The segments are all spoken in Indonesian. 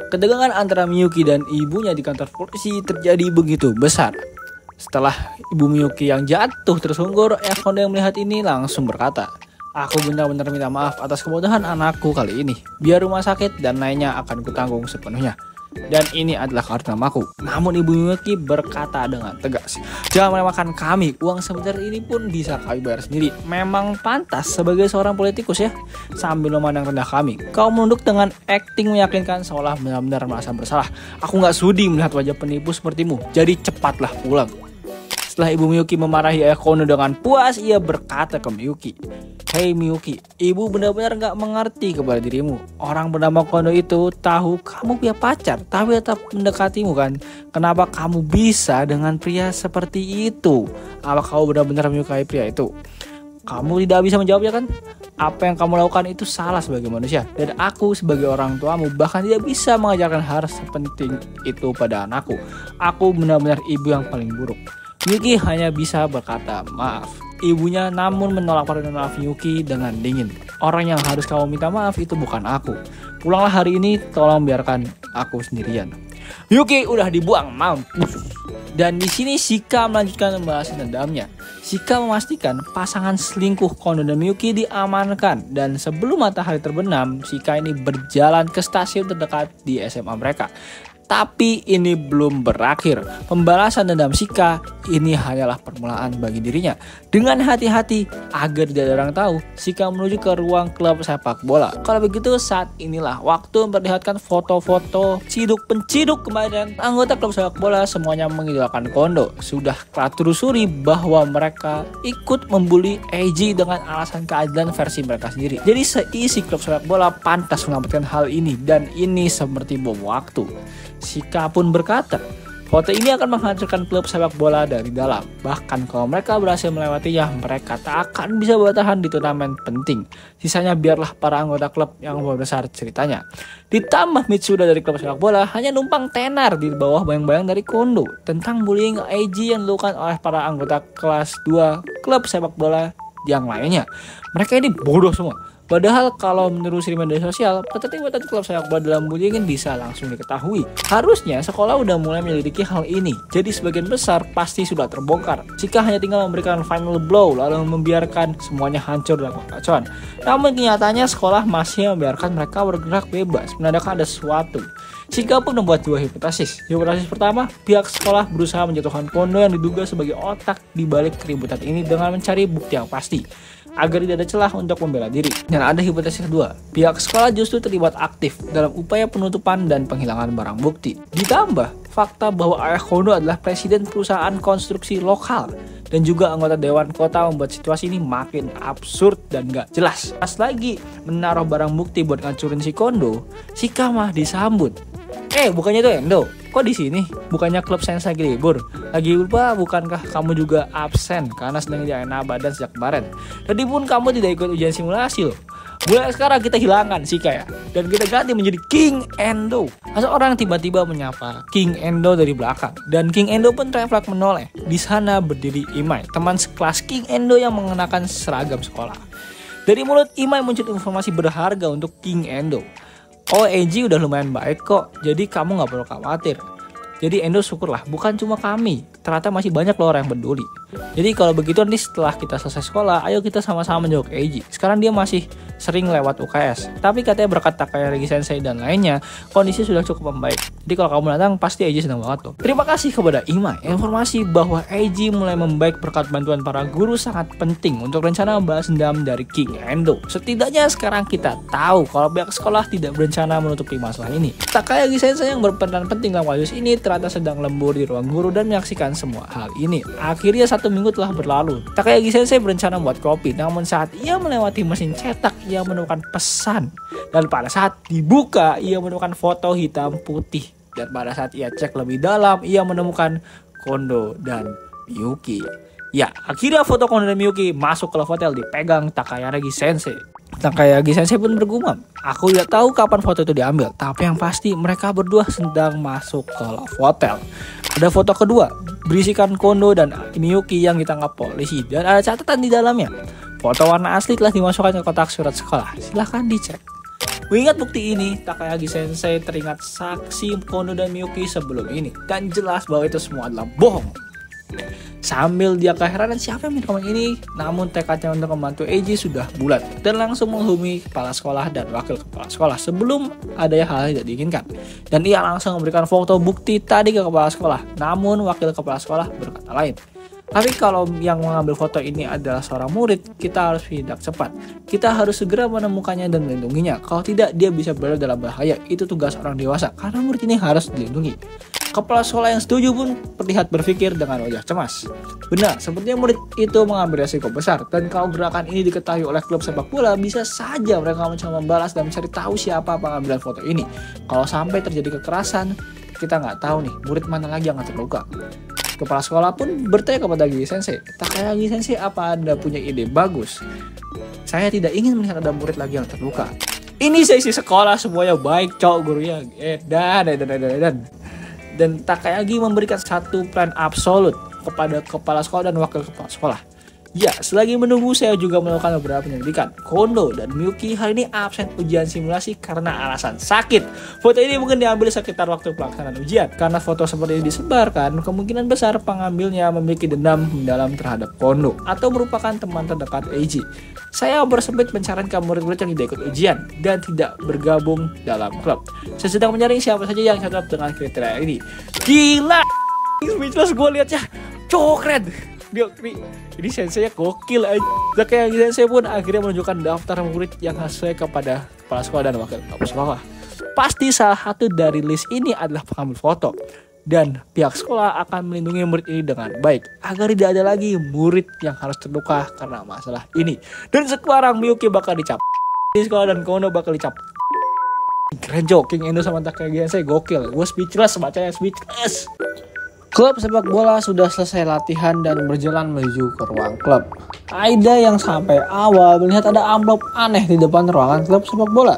Ketegangan antara Miyuki dan ibunya di kantor polisi terjadi begitu besar. Setelah ibu Miyuki yang jatuh tersungkur, Ayah Kondo yang melihat ini langsung berkata, "Aku benar-benar minta maaf atas kebodohan anakku kali ini. Biar rumah sakit dan lainnya akan kutanggung sepenuhnya. Dan ini adalah kartu namaku." Namun ibu Miyuki berkata dengan tegas, "Jangan meremehkan kami. Uang sebesar ini pun bisa kami bayar sendiri. Memang pantas sebagai seorang politikus ya." Sambil memandang rendah kami, kau menunduk dengan akting meyakinkan seolah benar-benar merasa bersalah. "Aku gak sudi melihat wajah penipu sepertimu. Jadi cepatlah pulang." Setelah ibu Miyuki memarahi Ayah Kondo dengan puas, ia berkata ke Miyuki, "Hei Miyuki, ibu benar-benar gak mengerti kepada dirimu. Orang bernama Kondo itu tahu kamu punya pacar, tapi tetap mendekatimu kan? Kenapa kamu bisa dengan pria seperti itu? Apa kamu benar-benar menyukai pria itu?" Kamu tidak bisa menjawabnya kan? Apa yang kamu lakukan itu salah sebagai manusia. Dan aku sebagai orang tuamu bahkan tidak bisa mengajarkan hal sepenting itu pada anakku. Aku benar-benar ibu yang paling buruk. Miyuki hanya bisa berkata maaf. Ibunya namun menolak permintaan maaf Miyuki dengan dingin. "Orang yang harus kamu minta maaf itu bukan aku. Pulanglah hari ini, tolong biarkan aku sendirian." Miyuki udah dibuang mampus. Dan di sini Shika melanjutkan membalaskan dendamnya. Shika memastikan pasangan selingkuh Kondo dan Miyuki diamankan. Dan sebelum matahari terbenam, Shika ini berjalan ke stasiun terdekat di SMA mereka. Tapi ini belum berakhir. Pembalasan dendam Shika ini hanyalah permulaan bagi dirinya. Dengan hati-hati agar tidak ada orang tahu, Shika menuju ke ruang klub sepak bola. Kalau begitu, saat inilah waktu memperlihatkan foto-foto ciduk-penciduk kemarin anggota klub sepak bola semuanya mengidolakan Kondo. Sudah telusuri bahwa mereka ikut membuli Eiji dengan alasan keadilan versi mereka sendiri. Jadi seisi klub sepak bola pantas mengamankan hal ini, dan ini seperti bom waktu. Shika pun berkata, foto ini akan menghancurkan klub sepak bola dari dalam. Bahkan kalau mereka berhasil melewatinya, mereka tak akan bisa bertahan di turnamen penting. Sisanya biarlah para anggota klub yang membesar ceritanya. Ditambah Mitsuda dari klub sepak bola hanya numpang tenar di bawah bayang-bayang dari Kondo tentang bullying Eiji yang dilakukan oleh para anggota kelas 2 klub sepak bola yang lainnya. Mereka ini bodoh semua. Padahal kalau menelusuri media sosial, keterlibatan klub sepak bola dalam bullying bisa langsung diketahui. Harusnya sekolah udah mulai menyelidiki hal ini, jadi sebagian besar pasti sudah terbongkar. Shika hanya tinggal memberikan final blow lalu membiarkan semuanya hancur dalam kekacauan. Namun kenyataannya sekolah masih membiarkan mereka bergerak bebas, menandakan ada sesuatu. Shika pun membuat dua hipotesis. Hipotesis pertama, pihak sekolah berusaha menjatuhkan Kondo yang diduga sebagai otak di balik keributan ini dengan mencari bukti yang pasti, agar tidak ada celah untuk membela diri. Dan ada hipotesis kedua, pihak sekolah justru terlibat aktif dalam upaya penutupan dan penghilangan barang bukti. Ditambah fakta bahwa Ayah Kondo adalah presiden perusahaan konstruksi lokal dan juga anggota dewan kota membuat situasi ini makin absurd dan gak jelas. Pas lagi menaruh barang bukti buat ngancurin si Kondo, Shika mah disambut. Bukannya itu Endo? Kok di sini? Bukannya klub sains lagi libur? Lagi lupa, bukankah kamu juga absen karena sedang tidak enak badan sejak kemarin? Tadi pun kamu tidak ikut ujian simulasi loh. Mulai sekarang kita hilangkan Shika ya, dan kita ganti menjadi King Endo. Seorang tiba-tiba menyapa King Endo dari belakang, dan King Endo pun refleks menoleh. Di sana berdiri Imai, teman sekelas King Endo yang mengenakan seragam sekolah. Dari mulut Imai muncul informasi berharga untuk King Endo. "Oh, Eiji udah lumayan baik kok, jadi kamu gak perlu khawatir." Jadi Endo syukurlah, bukan cuma kami, ternyata masih banyak loh orang yang peduli. Jadi kalau begitu nanti setelah kita selesai sekolah, ayo kita sama-sama menjenguk Eiji. Sekarang dia masih sering lewat UKS, tapi katanya berkat Takayagi Sensei dan lainnya, kondisi sudah cukup membaik. Jadi kalau kamu datang, pasti Eiji senang banget loh. Terima kasih kepada Imai. Informasi bahwa Eiji mulai membaik berkat bantuan para guru sangat penting untuk rencana membalas dendam dari King Endo. Setidaknya sekarang kita tahu kalau pihak sekolah tidak berencana menutupi masalah ini. Takayagi Sensei yang berperan penting dalam kasus ini ternyata sedang lembur di ruang guru dan menyaksikan semua hal ini. Akhirnya 1 minggu telah berlalu. Takayagi Sensei berencana membuat kopi, namun saat ia melewati mesin cetak, ia menemukan pesan. Dan pada saat dibuka, ia menemukan foto hitam putih. Dan pada saat ia cek lebih dalam, ia menemukan Kondo dan Miyuki. Ya, akhirnya foto Kondo dan Miyuki masuk ke hotel dipegang Takayagi Sensei. Takayagi Sensei pun bergumam, "Aku tidak tahu kapan foto itu diambil, tapi yang pasti mereka berdua sedang masuk ke hotel." Ada foto kedua, berisikan Kondo dan Miyuki yang ditangkap polisi, dan ada catatan di dalamnya. Foto warna asli telah dimasukkan ke kotak surat sekolah. Silahkan dicek. Mengingat bukti ini, Takayagi Sensei teringat saksi Kondo dan Miyuki sebelum ini. Dan jelas bahwa itu semua adalah bohong. Sambil dia keheranan siapa yang merekam ini, namun tekadnya untuk membantu Eiji sudah bulat dan langsung menghubungi kepala sekolah dan wakil kepala sekolah sebelum ada hal yang tidak diinginkan. Dan ia langsung memberikan foto bukti tadi ke kepala sekolah, namun wakil kepala sekolah berkata lain. Tapi kalau yang mengambil foto ini adalah seorang murid, kita harus tindak cepat. Kita harus segera menemukannya dan melindunginya. Kalau tidak, dia bisa berada dalam bahaya. Itu tugas orang dewasa, karena murid ini harus dilindungi. Kepala sekolah yang setuju pun terlihat berpikir dengan wajah cemas. Benar, sepertinya murid itu mengambil resiko besar. Dan kalau gerakan ini diketahui oleh klub sepak bola, bisa saja mereka mencoba membalas dan mencari tahu siapa pengambilan foto ini. Kalau sampai terjadi kekerasan, kita nggak tahu nih, murid mana lagi yang akan terluka. Kepala sekolah pun bertanya kepada Takayagi Sensei, Takayagi Sensei, apa Anda punya ide bagus? Saya tidak ingin melihat ada murid lagi yang terluka. Ini seisi sekolah semuanya baik, cowok gurunya dan Takayagi memberikan satu plan absolut kepada kepala sekolah dan wakil kepala sekolah. Ya, selagi menunggu saya juga melakukan beberapa penyelidikan. Kondo dan Miyuki hari ini absen ujian simulasi karena alasan sakit. Foto ini mungkin diambil sekitar waktu pelaksanaan ujian. Karena foto seperti ini disebarkan, kemungkinan besar pengambilnya memiliki dendam mendalam terhadap Kondo atau merupakan teman terdekat Eiji. Saya bersempit menyarankan murid-murid yang tidak ikut ujian dan tidak bergabung dalam klub. Saya sedang menyaring siapa saja yang cocok dengan kriteria ini. Gila! Speechless gue liatnya. Cowok keren! Ini sensei gokil aja. Takayagi Sensei pun akhirnya menunjukkan daftar murid yang sesuai kepada kepala sekolah dan wakil kepala sekolah. Pasti salah satu dari list ini adalah pengambil foto. Dan pihak sekolah akan melindungi murid ini dengan baik agar tidak ada lagi murid yang harus terluka karena masalah ini. Dan sekarang Miyuki bakal dicap di sekolah dan Kondo bakal dicap. Keren joking Endo sama Takayagi Sensei gokil. Gue speechless, bacanya speechless. Klub sepak bola sudah selesai latihan dan berjalan menuju ke ruang klub. Aida yang sampai awal melihat ada amplop aneh di depan ruangan klub sepak bola.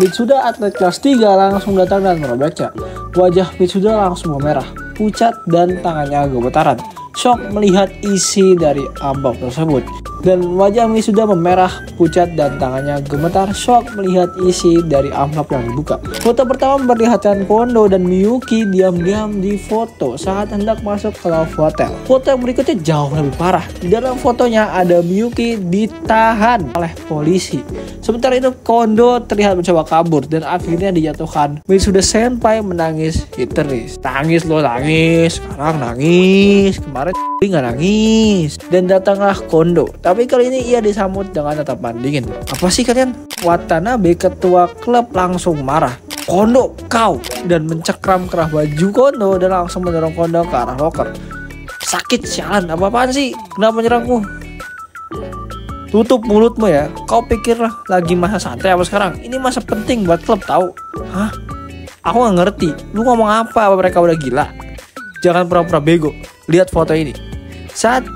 Mitsuda atlet kelas 3 langsung datang dan merobeknya. Wajah Mitsuda langsung memerah, pucat dan tangannya gemetaran. Shock melihat isi dari amplop tersebut. Dan wajah Mitsuda memerah, pucat dan tangannya gemetar. Shock melihat isi dari amplop yang dibuka. Foto pertama memperlihatkan Kondo dan Miyuki diam-diam di foto saat hendak masuk ke love hotel. Foto yang berikutnya jauh lebih parah. Di dalam fotonya ada Miyuki ditahan oleh polisi. Sementara itu Kondo terlihat mencoba kabur dan akhirnya dijatuhkan. Mitsuda Senpai menangis histeris. Nangis lo, nangis. Sekarang nangis. Kemarin nggak nangis. Dan datanglah Kondo. Tapi kali ini ia disambut dengan tatapan dingin. Apa sih kalian? Watanabe ketua klub langsung marah. Kondo, kau! Dan mencekram kerah baju Kondo dan langsung mendorong Kondo ke arah loker. Sakit sialan, apa-apaan sih? Kenapa nyerangku? Tutup mulutmu ya. Kau pikir lagi masa santai apa sekarang? Ini masa penting buat klub tahu. Hah? Aku gak ngerti. Lu ngomong apa mereka udah gila? Jangan pura-pura bego. Lihat foto ini. Saat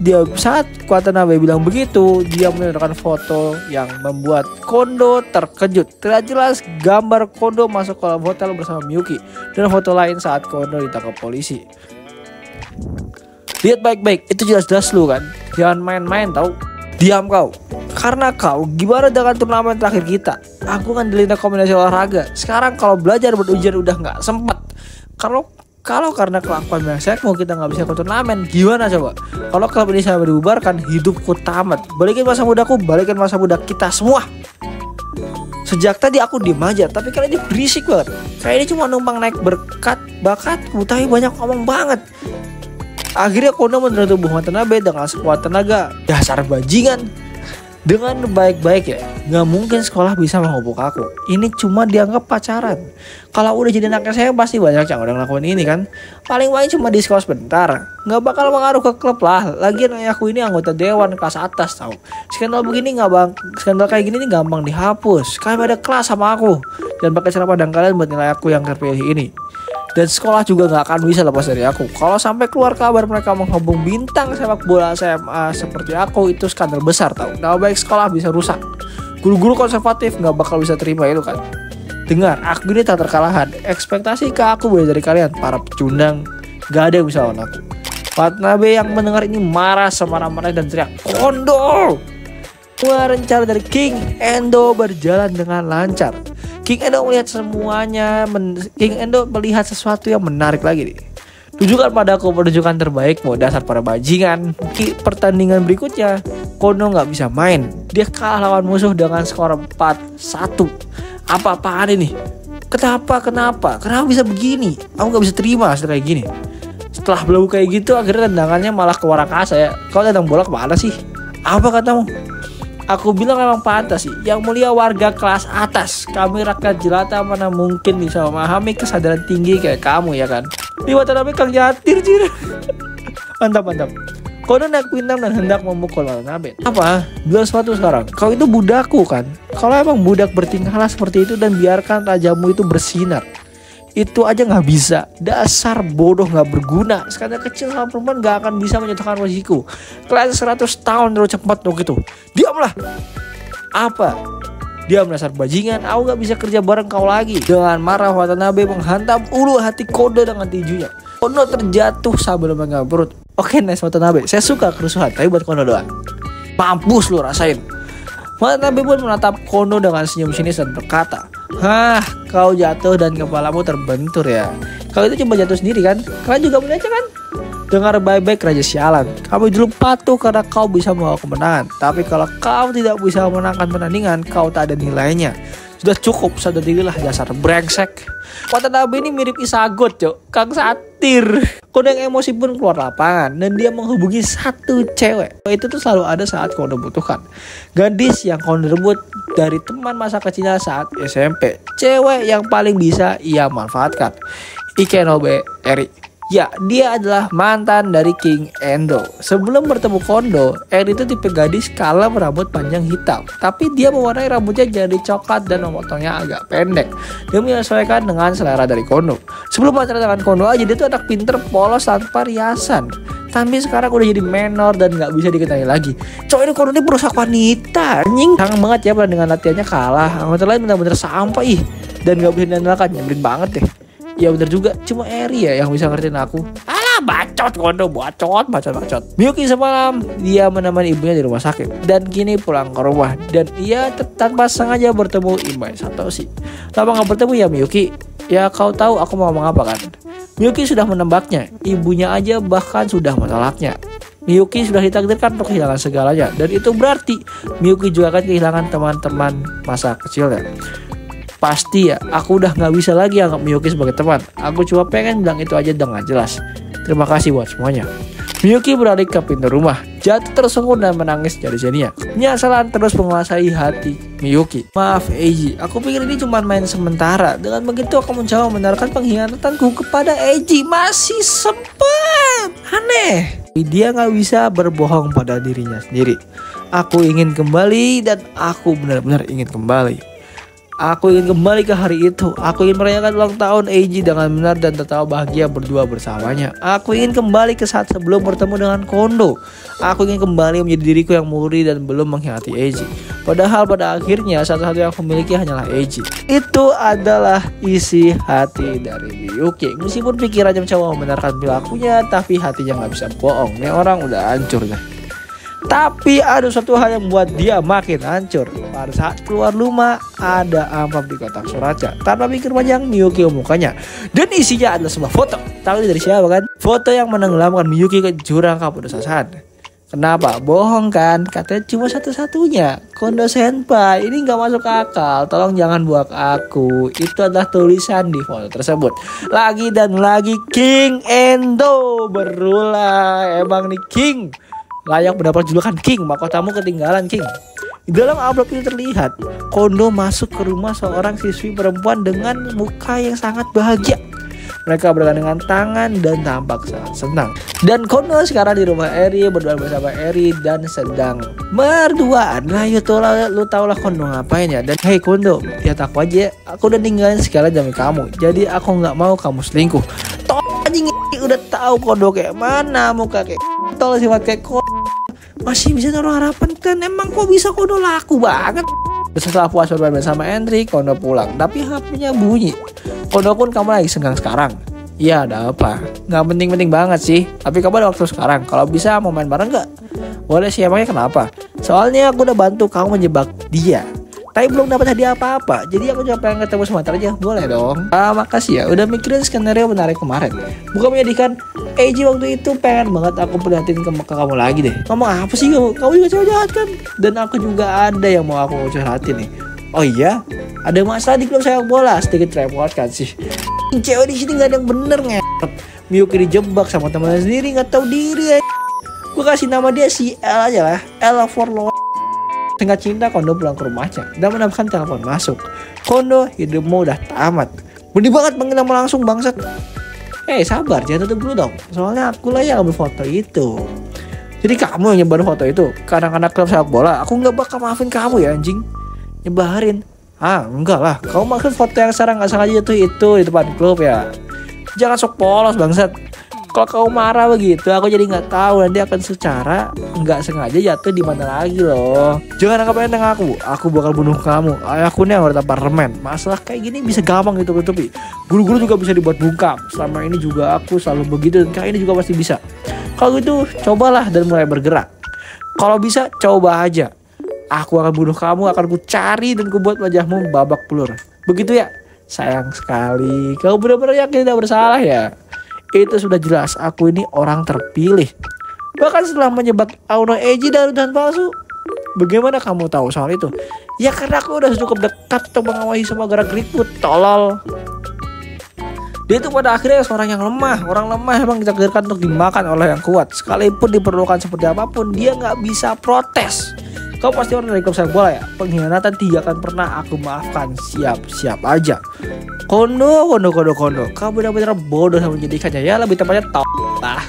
Watanabe bilang begitu, dia menunjukkan foto yang membuat Kondo terkejut. Tidak jelas gambar Kondo masuk ke hotel bersama Miyuki dan foto lain saat Kondo ditangkap polisi. Lihat baik-baik, itu jelas-jelas lu kan. Jangan main-main tau. Diam kau. Karena kau gimana dengan turnamen terakhir kita? Aku kan dilinda kombinasi olahraga. Sekarang kalau belajar berujian udah nggak sempat. Kalau karena kelakuan brengsekmu kita nggak bisa ikut turnamen, gimana coba? Kalau klub ini saya dibubarkan, hidupku tamat. Balikin masa mudaku, balikin masa muda kita semua. Sejak tadi aku diem aja, tapi kalian ini berisik banget. Kayak ini cuma numpang naik bakatku, tapi banyak ngomong banget. Akhirnya Kondo menerima tubuh Watanabe dengan sekuat tenaga. Dasar bajingan. Dengan baik-baik ya, gak mungkin sekolah bisa menghubung aku. Ini cuma dianggap pacaran. Kalau udah jadi anaknya saya pasti banyak yang udah ngelakuin ini kan. Paling cuma di sekolah sebentar. Gak bakal mengaruh ke klub lah. Lagian aku ini anggota dewan kelas atas tau. Skandal kayak gini nih gampang dihapus. Kalian beda kelas sama aku. Dan pakai cara pandang kalian buat nilai aku yang terpilih ini. Dan sekolah juga gak akan bisa lepas dari aku. Kalau sampai keluar kabar mereka menghubung bintang sepak bola SMA seperti aku, itu skandal besar tau. Nama baik sekolah bisa rusak. Guru-guru konservatif gak bakal bisa terima itu kan. Dengar, aku ini tak terkalahkan. Ekspektasi ke aku boleh dari kalian, para pecundang. Gak ada yang bisa lawan aku. Watanabe yang mendengar ini marah semarah-marah dan teriak, Kondo! Rencana dari King Endo berjalan dengan lancar. King Endo melihat semuanya. King Endo melihat sesuatu yang menarik lagi nih. Tunjukkan padaku pertunjukan terbaikmu, dasar para bajingan. Pertandingan berikutnya Kondo nggak bisa main. Dia kalah lawan musuh dengan skor 4-1. Apa-apaan ini? Kenapa bisa begini? Aku nggak bisa terima setelah kayak gini. Setelah belum kayak gitu, akhirnya tendangannya malah ke luar angkasa ya. Kau tendang bola kemana sih? Apa katamu? Aku bilang memang pantas sih. Yang mulia warga kelas atas, kami rakyat jelata mana mungkin bisa memahami kesadaran tinggi kayak kamu ya kan? Di Watanabe Kang Jatir jir. Mantap. Kondo naik pintang dan hendak memukul Watanabe. Apa? Bilang sesuatu sekarang. Kau itu budakku kan? Kalau emang budak bertingkahlah seperti itu dan biarkan rajamu itu bersinar. Itu aja nggak bisa. Dasar bodoh nggak berguna. Sekadar kecil sama perempuan nggak akan bisa menjatuhkan wajahku. Kalian 100 tahun terlalu cepat dong gitu. Diamlah. Apa? Diam dasar bajingan. Aku nggak bisa kerja bareng kau lagi. Dengan marah Watanabe menghantam ulu hati Kondo dengan tinjunya. Kondo terjatuh sambil memegang perut. Oke, nice Watanabe. Saya suka kerusuhan, tapi buat Kondo doang. Mampus lu rasain. Watanabe pun menatap Kondo dengan senyum sinis dan berkata, "Hah, kau jatuh dan kepalamu terbentur ya. Kau itu cuma jatuh sendiri kan? Kalian juga belajar kan? Dengar baik-baik Raja Sialan. Kamu dulu patuh karena kau bisa membawa kemenangan. Tapi kalau kau tidak bisa memenangkan pertandingan, kau tak ada nilainya. Sudah cukup, sadar dirilah dasar brengsek." Watanabe ini mirip Isagot, cok. Kang Satir. Kondo yang emosi pun keluar lapangan dan dia menghubungi satu cewek. Itu tuh selalu ada saat Kondo butuhkan. Gadis yang Kondo rebut dari teman masa kecilnya saat SMP. Cewek yang paling bisa ia manfaatkan. Ikenobe Eri. Ya, dia adalah mantan dari King Endo. Sebelum bertemu Kondo, Eri itu tipe gadis kalem rambut panjang hitam. Tapi dia mewarnai rambutnya jadi coklat dan memotongnya agak pendek. Dia menyesuaikan dengan selera dari Kondo. Sebelum pacaran dengan Kondo aja, dia tuh anak pinter polos tanpa riasan. Tapi sekarang udah jadi menor dan gak bisa dikenali lagi. Cowok ini Kondo ini perusak wanita. Anjing. Kangen banget ya dengan latihannya kalah. Anggota lain bener-bener sampah ih. Dan gak bisa diandalkan. Nyebelin banget deh. Ya bener juga, cuma Eri ya yang bisa ngertiin aku. Alah bacot Kondo, bacot. Miyuki semalam dia menemani ibunya di rumah sakit dan kini pulang ke rumah dan ia tanpa sengaja bertemu Imai Satoshi. Lama gak bertemu ya Miyuki? Ya kau tahu aku mau ngomong apa kan? Miyuki sudah menembaknya, ibunya aja bahkan sudah menolaknya. Miyuki sudah ditakdirkan untuk kehilangan segalanya dan itu berarti Miyuki juga akan kehilangan teman-teman masa kecilnya. Pasti ya, aku udah gak bisa lagi anggap Miyuki sebagai teman. Aku cuma pengen bilang itu aja dengan jelas. Terima kasih buat semuanya. Miyuki beralih ke pintu rumah, jatuh tersungkur dan menangis dari Zenia. Penyesalan terus menguasai hati Miyuki. Maaf Eiji, aku pikir ini cuma main sementara. Dengan begitu aku mencoba membenarkan pengkhianatanku kepada Eiji. Masih sempat. Aneh. Dia gak bisa berbohong pada dirinya sendiri. Aku ingin kembali dan aku benar-benar ingin kembali. Aku ingin kembali ke hari itu. Aku ingin merayakan ulang tahun Eiji dengan benar dan tertawa bahagia berdua bersamanya. Aku ingin kembali ke saat sebelum bertemu dengan Kondo. Aku ingin kembali menjadi diriku yang murni dan belum mengkhianati Eiji. Padahal pada akhirnya satu-satu yang aku miliki hanyalah Eiji. Itu adalah isi hati dari Miyuki. Meskipun pikirannya mencoba membenarkan perilakunya, tapi hatinya gak bisa bohong. Ini orang udah hancur deh. Tapi ada satu hal yang membuat dia makin hancur. Pada saat keluar rumah, ada amplop di kotak suratnya. Tanpa pikir panjang, Miyuki membukanya. Dan isinya adalah sebuah foto. Tahu dari siapa kan? Foto yang menenggelamkan Miyuki ke jurang keputusasaan. Kenapa? Bohong kan? Katanya cuma satu-satunya. Kondo Senpai, ini gak masuk akal. Tolong jangan buat aku. Itu adalah tulisan di foto tersebut. Lagi dan lagi King Endo berulah. Emang nih King layak mendapat julukan King, mahkotamu ketinggalan King. Di dalam amplop ini terlihat Kondo masuk ke rumah seorang siswi perempuan dengan muka yang sangat bahagia. Mereka bergandengan tangan dan tampak sangat senang. Dan Kondo sekarang di rumah Eri berdua bersama Eri dan sedang berduaan. Lah lu tau lah Kondo ngapain ya. Dan hey Kondo, lihat aku aja, aku udah ninggalin segala demi kamu. Jadi aku gak mau kamu selingkuh. Anjing udah tahu Kondo kayak mana, muka kayak tol sifat kayak masih bisa naruh harapan kan. Emang kok bisa Kondo laku banget. Setelah puas bermain bersama Entri, Kondo pulang tapi HP-nya bunyi. Kondo pun, kamu lagi senggang sekarang? Iya, ada apa? Gak penting-penting banget sih, tapi kamu ada waktu sekarang. Kalau bisa mau main bareng gak? Boleh sih, emangnya kenapa? Soalnya aku udah bantu kamu menjebak dia tapi belum dapat hadiah apa-apa. Jadi aku cuma pengen ketemu sebentar aja, boleh dong? Makasih ya, udah mikirin skenario menarik kemarin. Bukan menyedihkan, Eji waktu itu pengen banget aku perhatiin ke kamu lagi deh. Ngomong apa sih kamu? Kamu juga cewek jahat kan? Dan aku juga ada yang mau aku curhatin nih. Oh iya, ada masalah di klub sepak bola, sedikit repotkan sih. Cewek di sini gak ada yang bener nget. Miyuki dijebak sama temannya sendiri, nggak tahu diri ya. Gue kasih nama dia si L aja lah, L for lo. Singkat cinta, Kondo pulang ke rumahnya dan mendapatkan telepon masuk. Kondo, hidupmu udah tamat. Benih banget panggil nama langsung bangsat. Sabar, jangan tutup dulu dong. Soalnya aku lah yang ambil foto itu. Jadi kamu yang nyebar foto itu ke anak-anak klub sepak bola. Aku nggak bakal maafin kamu ya anjing. Nyebarin. Enggak lah. Kamu maksud foto yang sekarang nggak sengaja itu di depan klub ya. Jangan sok polos bangsat. Kalau kamu marah begitu, aku jadi nggak tahu nanti akan secara nggak sengaja jatuh di mana lagi loh. Jangan anggap enteng aku bakal bunuh kamu. Aku nih anggota parlemen. Masalah kayak gini bisa gampang ditutupi. Guru-guru juga bisa dibuat bungkam. Selama ini juga aku selalu begitu dan kali ini juga pasti bisa. Kalau gitu, cobalah dan mulai bergerak. Kalau bisa, coba aja. Aku akan bunuh kamu, akan ku cari dan ku buat wajahmu babak belur. Begitu ya? Sayang sekali. Kamu benar-benar yakin tidak bersalah ya? Itu sudah jelas, aku ini orang terpilih. Bahkan setelah menyebab Auno Eji dan palsu. Bagaimana kamu tahu soal itu? Ya karena aku udah cukup dekat untuk mengawasi semua gerak-gerikku, tolol. Dia itu pada akhirnya seorang yang lemah. Orang lemah emang ditakdirkan untuk dimakan oleh yang kuat. Sekalipun diperlukan seperti apapun, dia nggak bisa protes. Kau pasti orang dari klub sepak bola ya. Pengkhianatan tidak akan pernah aku maafkan. Siap aja. Kondo. Kau benar-benar bodoh sama menjadikannya. Ya lebih tepatnya lah.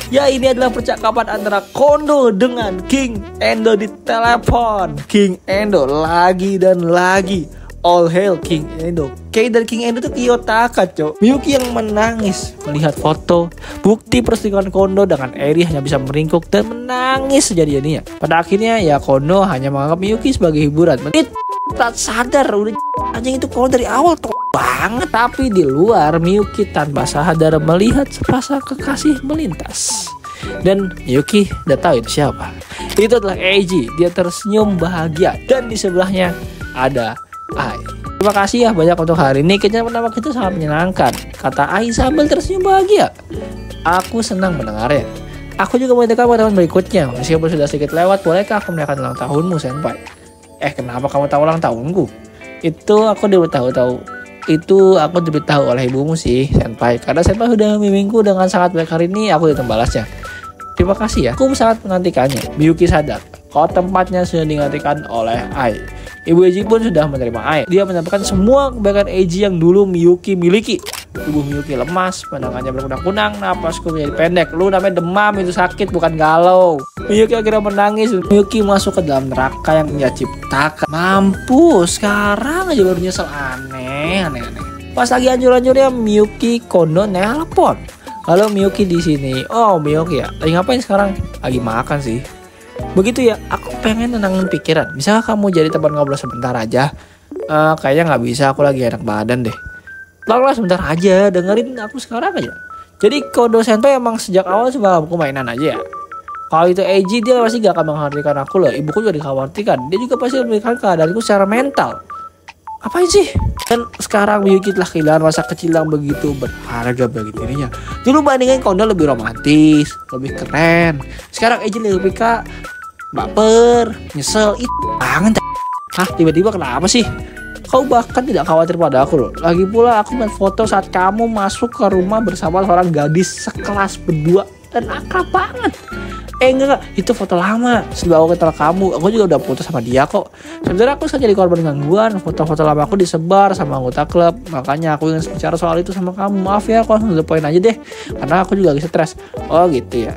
Ya ini adalah percakapan antara Kondo dengan King Endo di telepon. King Endo lagi dan lagi. All hail King Endo. Kei dan King Endo tuh Kiyotaka cok. Miyuki yang menangis melihat foto bukti perselingkuhan Kondo dengan Eri hanya bisa meringkuk dan menangis sejadi-jadinya. Pada akhirnya ya Kondo hanya menganggap Miyuki sebagai hiburan. Tak sadar udah anjing itu Kondo dari awal tuh banget. Tapi di luar Miyuki tanpa sadar melihat sepasang kekasih melintas. Dan Miyuki udah tahu itu siapa. Itu adalah Eiji. Dia tersenyum bahagia dan di sebelahnya ada Ai. Terima kasih ya banyak untuk hari ini. Kayaknya pertama kita sangat menyenangkan, kata Ai sambil tersenyum bahagia. Aku senang mendengarnya. Aku juga mendengar pada tahun berikutnya. Meskipun sudah sedikit lewat, bolehkah aku merayakan ulang tahunmu, Senpai? Kenapa kamu tahu ulang tahunku? Itu aku diberitahu oleh ibumu sih, Senpai. Karena Senpai sudah membimbingku dengan sangat baik hari ini, aku ditembalasnya. Terima kasih ya. Aku sangat menantikannya. Miyuki sadar kalau tempatnya sudah digantikan oleh Ai. Ibu Eiji pun sudah menerima Ai. Dia menyampaikan semua kebaikan Eiji yang dulu Miyuki miliki. Tubuh Miyuki lemas, pandangannya berkunang-kunang, napasku menjadi pendek. Lu namanya demam, itu sakit bukan galau. Miyuki akhirnya menangis. Miyuki masuk ke dalam neraka yang ia ciptakan. Mampus, sekarang aja baru nyesel. Aneh. Pas lagi hancur-hancurnya Miyuki Kondo nelpon. Halo Miyuki di sini. Oh Miyuki ya. Lagi ngapain sekarang? Lagi makan sih. Begitu ya, aku pengen tenangin pikiran. Bisa kamu jadi teman ngobrol sebentar aja? Kayaknya nggak bisa, aku lagi enak badan deh. Lah sebentar aja, dengerin aku sekarang aja. Jadi Kondo Senpai emang sejak awal cuma aku mainan aja ya. Kalau itu Eiji dia pasti gak akan mengkhawatirkan aku loh. Ibuku juga dikhawatirkan. Dia juga pasti memikirkan keadaanku secara mental. Apain sih? Dan sekarang Miyuki telah kehilangan masa kecil yang begitu berharga bagi dirinya. Dulu bandingin Kondo lebih romantis, lebih keren. Sekarang Eiji lebih baper, nyesel, banget. Tiba-tiba kenapa sih? Kau bahkan tidak khawatir pada aku loh. Lagi pula aku melihat foto saat kamu masuk ke rumah bersama seorang gadis sekelas berdua dan akrab banget. Enggak, itu foto lama. Sebelum aku kenal kamu, aku juga udah putus sama dia kok. Sebenarnya aku saja jadi korban gangguan. Foto-foto lama aku disebar sama anggota klub. Makanya aku ingin bicara soal itu sama kamu. Maaf ya, aku langsung poin aja deh. Karena aku juga lagi stres. Oh gitu ya.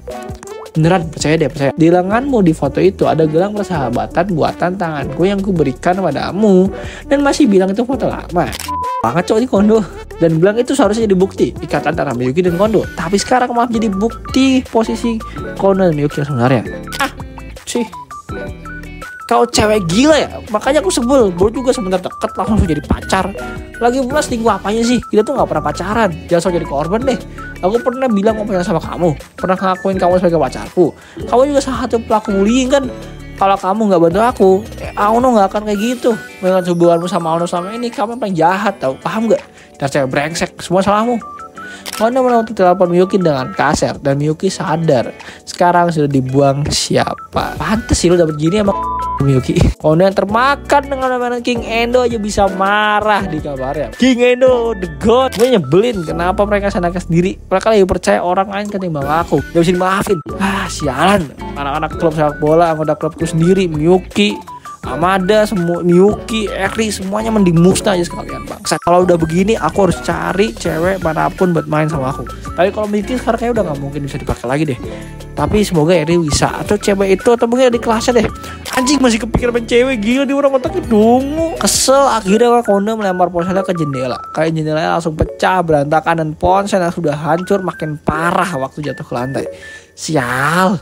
Beneran, percaya. Di lenganmu di foto itu ada gelang persahabatan buatan tanganku yang kuberikan padamu. Dan masih bilang itu foto lama. Banget cowok di Kondo. Dan bilang itu seharusnya jadi bukti ikatan antara Miyuki dan Kondo. Tapi sekarang malah jadi bukti posisi Kondo dan Miyuki yang sebenarnya. Kau cewek gila ya. Makanya aku sebel. Baru juga sebentar deket langsung jadi pacar. Lagi pula selingkuh apanya sih? Kita tuh gak pernah pacaran. Jangan sok jadi korban deh. Aku pernah bilang mau pacaran sama kamu. Pernah ngakuin kamu sebagai pacarku. Kamu juga salah satu pelaku bullying kan. Kalau kamu nggak bantu aku, Aono nggak akan kayak gitu. Dengan hubunganmu sama Aono selama ini, kamu yang paling jahat tau, paham nggak? Dan cewek brengsek, semua salahmu. Kono menutup telepon Miyuki dengan kasar dan Miyuki sadar sekarang sudah dibuang siapa. Pantes sih lu dapet gini sama Miyuki. Kono yang termakan dengan nama King Endo aja bisa marah di kabarnya. King Endo, the god. Gue nyebelin kenapa mereka senangnya sendiri. Mereka lebih percaya orang lain ketimbang aku. Gak bisa dimaafin. Sialan. Anak-anak klub sepak bola, anggota klubku sendiri, Miyuki, Amada, semua Miyuki, Eri, semuanya mending musnah aja sekalian bangsa. Kalau udah begini aku harus cari cewek manapun buat main sama aku. Tapi kalau Miyuki sekarang kayaknya udah gak mungkin bisa dipakai lagi deh. Tapi semoga Eri bisa, atau cewek itu, atau mungkin di kelasnya deh. Anjing masih kepikiran main cewek, gila di orang otaknya dungu. Kesel akhirnya Kono melempar ponselnya ke jendela. Kayak jendelanya langsung pecah, berantakan, dan ponsel yang sudah hancur makin parah waktu jatuh ke lantai. Sial.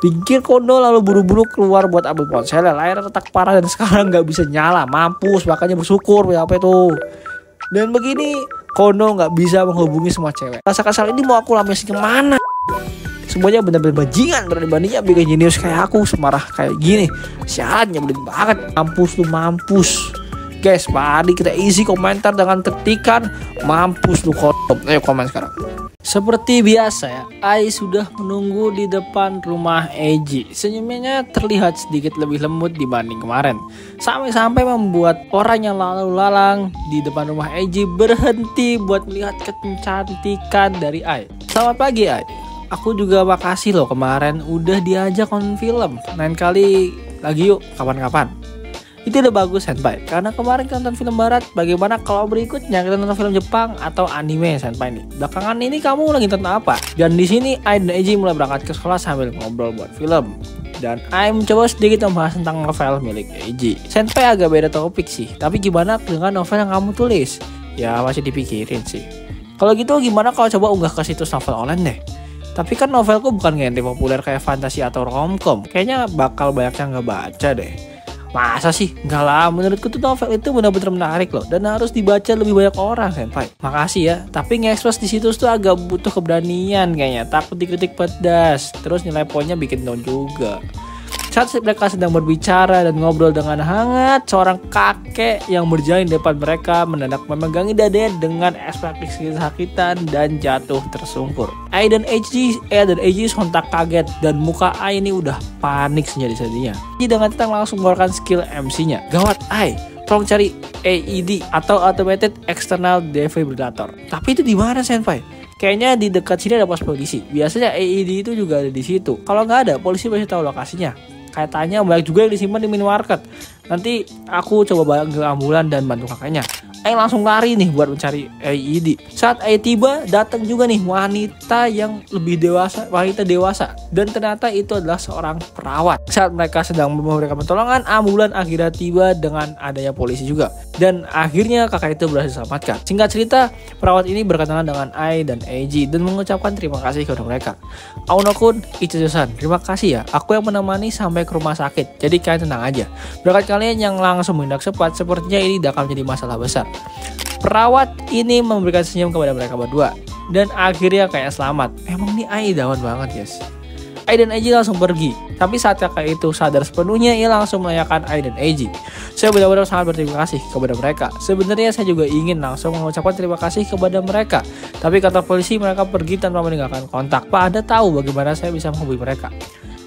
Pikir Kono lalu buru-buru keluar buat ambil ponselnya. Layarnya retak parah dan sekarang gak bisa nyala. Mampus, makanya bersyukur ya apa itu. Dan begini Kono gak bisa menghubungi semua cewek. Rasa kesal ini mau aku lampiasin kemana? Semuanya benar-benar bajingan dibandingnya bikin jenius kayak aku semarah kayak gini. Sialan, nyebelin banget. Mampus lu, mampus. Guys, mari kita isi komentar dengan ketikan mampus lu Kono. Ayo komen sekarang. Seperti biasa ya, Ai sudah menunggu di depan rumah Eiji. Senyumnya terlihat sedikit lebih lembut dibanding kemarin. Sampai-sampai membuat orang yang lalu lalang di depan rumah Eiji berhenti buat melihat kecantikan dari Ai. Selamat pagi Ai. Aku juga makasih loh kemarin udah diajak nonton film. Lain kali lagi yuk, kapan-kapan. Itu udah bagus senpai, karena kemarin kita nonton film barat. Bagaimana kalau berikutnya kita nonton film Jepang atau anime senpai nih? Belakangan ini kamu lagi nonton apa? Dan di sini Ai dan Eiji mulai berangkat ke sekolah sambil ngobrol buat film. Dan Ai mencoba sedikit membahas tentang novel milik Eiji. Senpai agak beda topik sih, tapi gimana dengan novel yang kamu tulis? Ya masih dipikirin sih. Kalau gitu gimana kalau coba unggah ke situs novel online deh? Tapi kan novelku bukan genre populer kayak fantasi atau romcom. Kayaknya bakal banyak yang gak baca deh. Masa sih? Enggak lah, menurutku tuh novel itu benar-benar menarik loh. Dan harus dibaca lebih banyak orang, senpai. Makasih ya, tapi nge-expose di situs tuh agak butuh keberanian kayaknya. Takut dikritik pedas, terus nilai poinnya bikin down juga. Saat mereka sedang berbicara dan ngobrol dengan hangat, seorang kakek yang berjalan di depan mereka mendadak memegangi dadanya dengan ekspresi kesakitan dan jatuh tersungkur. Ai dan Eiji sontak kaget dan muka Ai ini udah panik sejadi-jadinya. Eiji dengan tenang langsung mengeluarkan skill MC-nya. Gawat Ai, tolong cari AED atau Automated External Defibrillator. Tapi itu di mana senpai? Kayaknya di dekat sini ada pos polisi. Biasanya AED itu juga ada di situ. Kalau nggak ada, polisi pasti tahu lokasinya. Kayaknya banyak juga yang disimpan di minimarket. Nanti aku coba bawa ke ambulan dan bantu kakaknya. Ai langsung lari nih buat mencari AED. Saat Ai tiba, datang juga nih wanita yang lebih dewasa, wanita dewasa. Dan ternyata itu adalah seorang perawat. Saat mereka sedang memberikan pertolongan, ambulan akhirnya tiba dengan adanya polisi juga. Dan akhirnya kakak itu berhasil diselamatkan. Singkat cerita, perawat ini berkenalan dengan Ai dan Eiji dan mengucapkan terima kasih kepada mereka. Aono-kun, Ichizo-san, terima kasih ya. Aku yang menemani sampai ke rumah sakit. Jadi kalian tenang aja. Berkat kalian yang langsung menindak cepat, sepertinya ini tidak akan menjadi masalah besar. Perawat ini memberikan senyum kepada mereka berdua dan akhirnya kayak selamat. Emang nih Ai dawan banget guys. Ai dan Eiji langsung pergi. Tapi saat kakak itu sadar sepenuhnya, ia langsung merayakan Ai dan Eiji. Saya benar-benar sangat berterima kasih kepada mereka. Sebenarnya saya juga ingin langsung mengucapkan terima kasih kepada mereka. Tapi kata polisi mereka pergi tanpa meninggalkan kontak. Pak Anda tahu bagaimana saya bisa menghubungi mereka?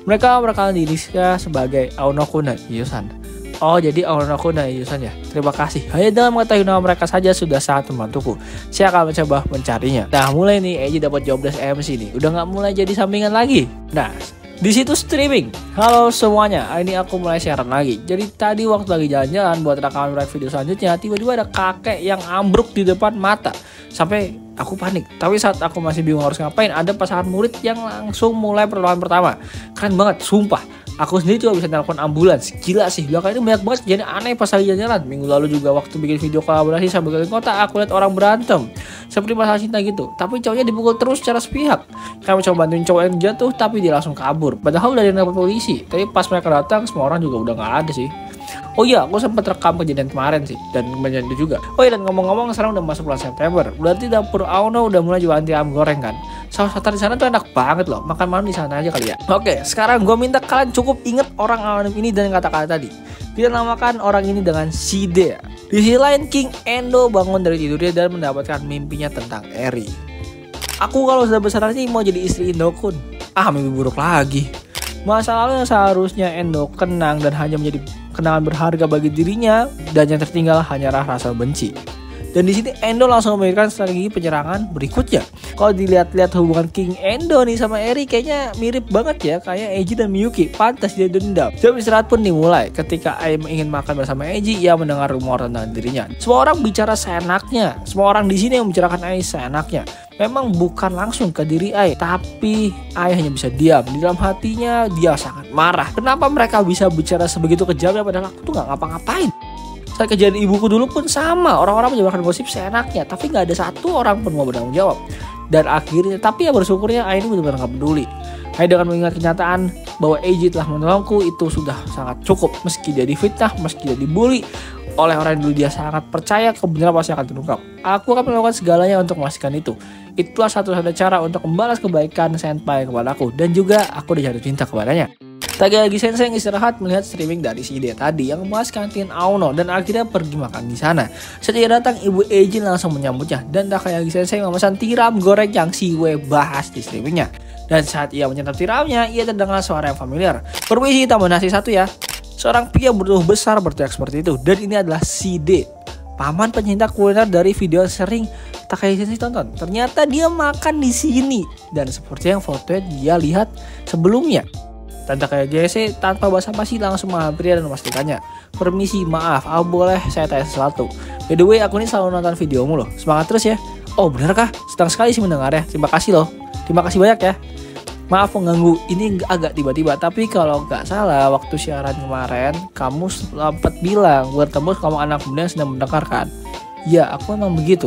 Mereka memperkenalkan diri sebagai Aono-kun dan Ichizo-san. Oh, jadi Aono-kun dan Ichizo-san ya. Terima kasih. Hanya dengan mengetahui nama mereka saja sudah sangat membantuku. Saya akan mencoba mencarinya. Nah, mulai nih Eiji dapat jobless MC nih. Udah nggak mulai jadi sampingan lagi. Nah, di situ streaming. Halo semuanya, ini aku mulai siaran lagi. Jadi tadi waktu lagi jalan-jalan buat rekaman video selanjutnya, tiba-tiba ada kakek yang ambruk di depan mata. Sampai aku panik. Tapi saat aku masih bingung harus ngapain, ada pasangan murid yang langsung mulai pertolongan pertama. Keren banget, sumpah. Aku sendiri juga bisa telepon ambulans. Gila sih, belakang ini banyak banget jadi aneh pas lagi jalan-jalan. Minggu lalu juga waktu bikin video kolaborasi sambil keliling kota, aku lihat orang berantem seperti masalah cinta gitu. Tapi cowoknya dipukul terus secara sepihak. Kami coba bantuin cowok yang jatuh, tapi dia langsung kabur. Padahal udah ada yang polisi. Tapi pas mereka datang, semua orang juga udah nggak ada sih. Oh iya, aku sempat rekam kejadian kemarin sih, dan kejadian itu juga. Oh iya, dan ngomong-ngomong sekarang udah masuk bulan September. Berarti dapur Aono udah mulai jual anti ayam goreng kan. saus tartar di sana tuh enak banget loh. Makan malam di sana aja kali ya. Oke, sekarang gue minta kalian cukup inget orang anonim ini dan kata-kata tadi. Kita namakan orang ini dengan Shide. Di sisi lain, King Endo bangun dari tidurnya dan mendapatkan mimpinya tentang Eri. Aku kalau sudah besar nanti mau jadi istri Endo-kun. Mimpi buruk lagi. Masa lalu yang seharusnya Endo kenang dan hanya menjadi kenangan berharga bagi dirinya, dan yang tertinggal hanyalah rasa benci. Dan di sini Endo langsung memikirkan strategi penyerangan berikutnya. Kalau dilihat-lihat hubungan King Endo nih sama Eri kayaknya mirip banget ya, kayak Eiji dan Miyuki. Pantas dia dendam. Jam istirahat pun dimulai. Ketika Ai ingin makan bersama Eiji, ia mendengar rumor tentang dirinya. Semua orang bicara seenaknya. Semua orang di sini yang membicarakan Ai seenaknya. Memang bukan langsung ke diri Ai, tapi Ai hanya bisa diam. Di dalam hatinya dia sangat marah. Kenapa mereka bisa bicara sebegitu kejamnya padahal aku tuh gak ngapa-ngapain. Saat kejadian ibuku dulu pun sama, orang-orang menyebarkan gosip seenaknya, tapi nggak ada satu orang pun mau bertanggung jawab. Dan akhirnya, tapi ya bersyukurnya Ai ini benar-benar nggak peduli. Ai dengan mengingat kenyataan bahwa Eiji telah menolongku itu sudah sangat cukup. Meski dia difitnah, meski dia dibully oleh orang yang dulu dia sangat percaya kebenaran pasti akan terungkap. Aku akan melakukan segalanya untuk memastikan itu. Itulah satu-satunya cara untuk membalas kebaikan senpai kepadaku, dan juga aku udah jatuh cinta kepadanya. Takayagi Sensei yang istirahat melihat streaming dari Shide tadi yang membahas kantin Aono dan akhirnya pergi makan di sana. Saat ia datang, Ibu Eiji langsung menyambutnya dan Takayagi Sensei memesan tiram goreng yang Shiwe bahas di streamingnya. Dan saat ia menyantap tiramnya, ia terdengar suara yang familiar. "Permisi, tambah nasi satu ya." Seorang pria bertubuh besar berteriak seperti itu, dan ini adalah Shide, paman pencinta kuliner dari video yang sering Takayagi Sensei tonton. Ternyata dia makan di sini dan seperti yang fotonya dia lihat sebelumnya. Tante Takayagi tanpa basa-basi langsung menghampiri dan memastikannya. "Permisi, maaf, boleh saya tanya sesuatu? By the way, aku ini selalu nonton videomu loh. Semangat terus ya." "Oh, benar kah? Senang sekali sih mendengarnya. Terima kasih loh. Terima kasih banyak ya. Maaf mengganggu, ini agak tiba-tiba. Tapi kalau nggak salah, waktu siaran kemarin, kamu sempat bilang bertemu kamu anak muda yang sedang mendengarkan." "Ya, aku memang begitu.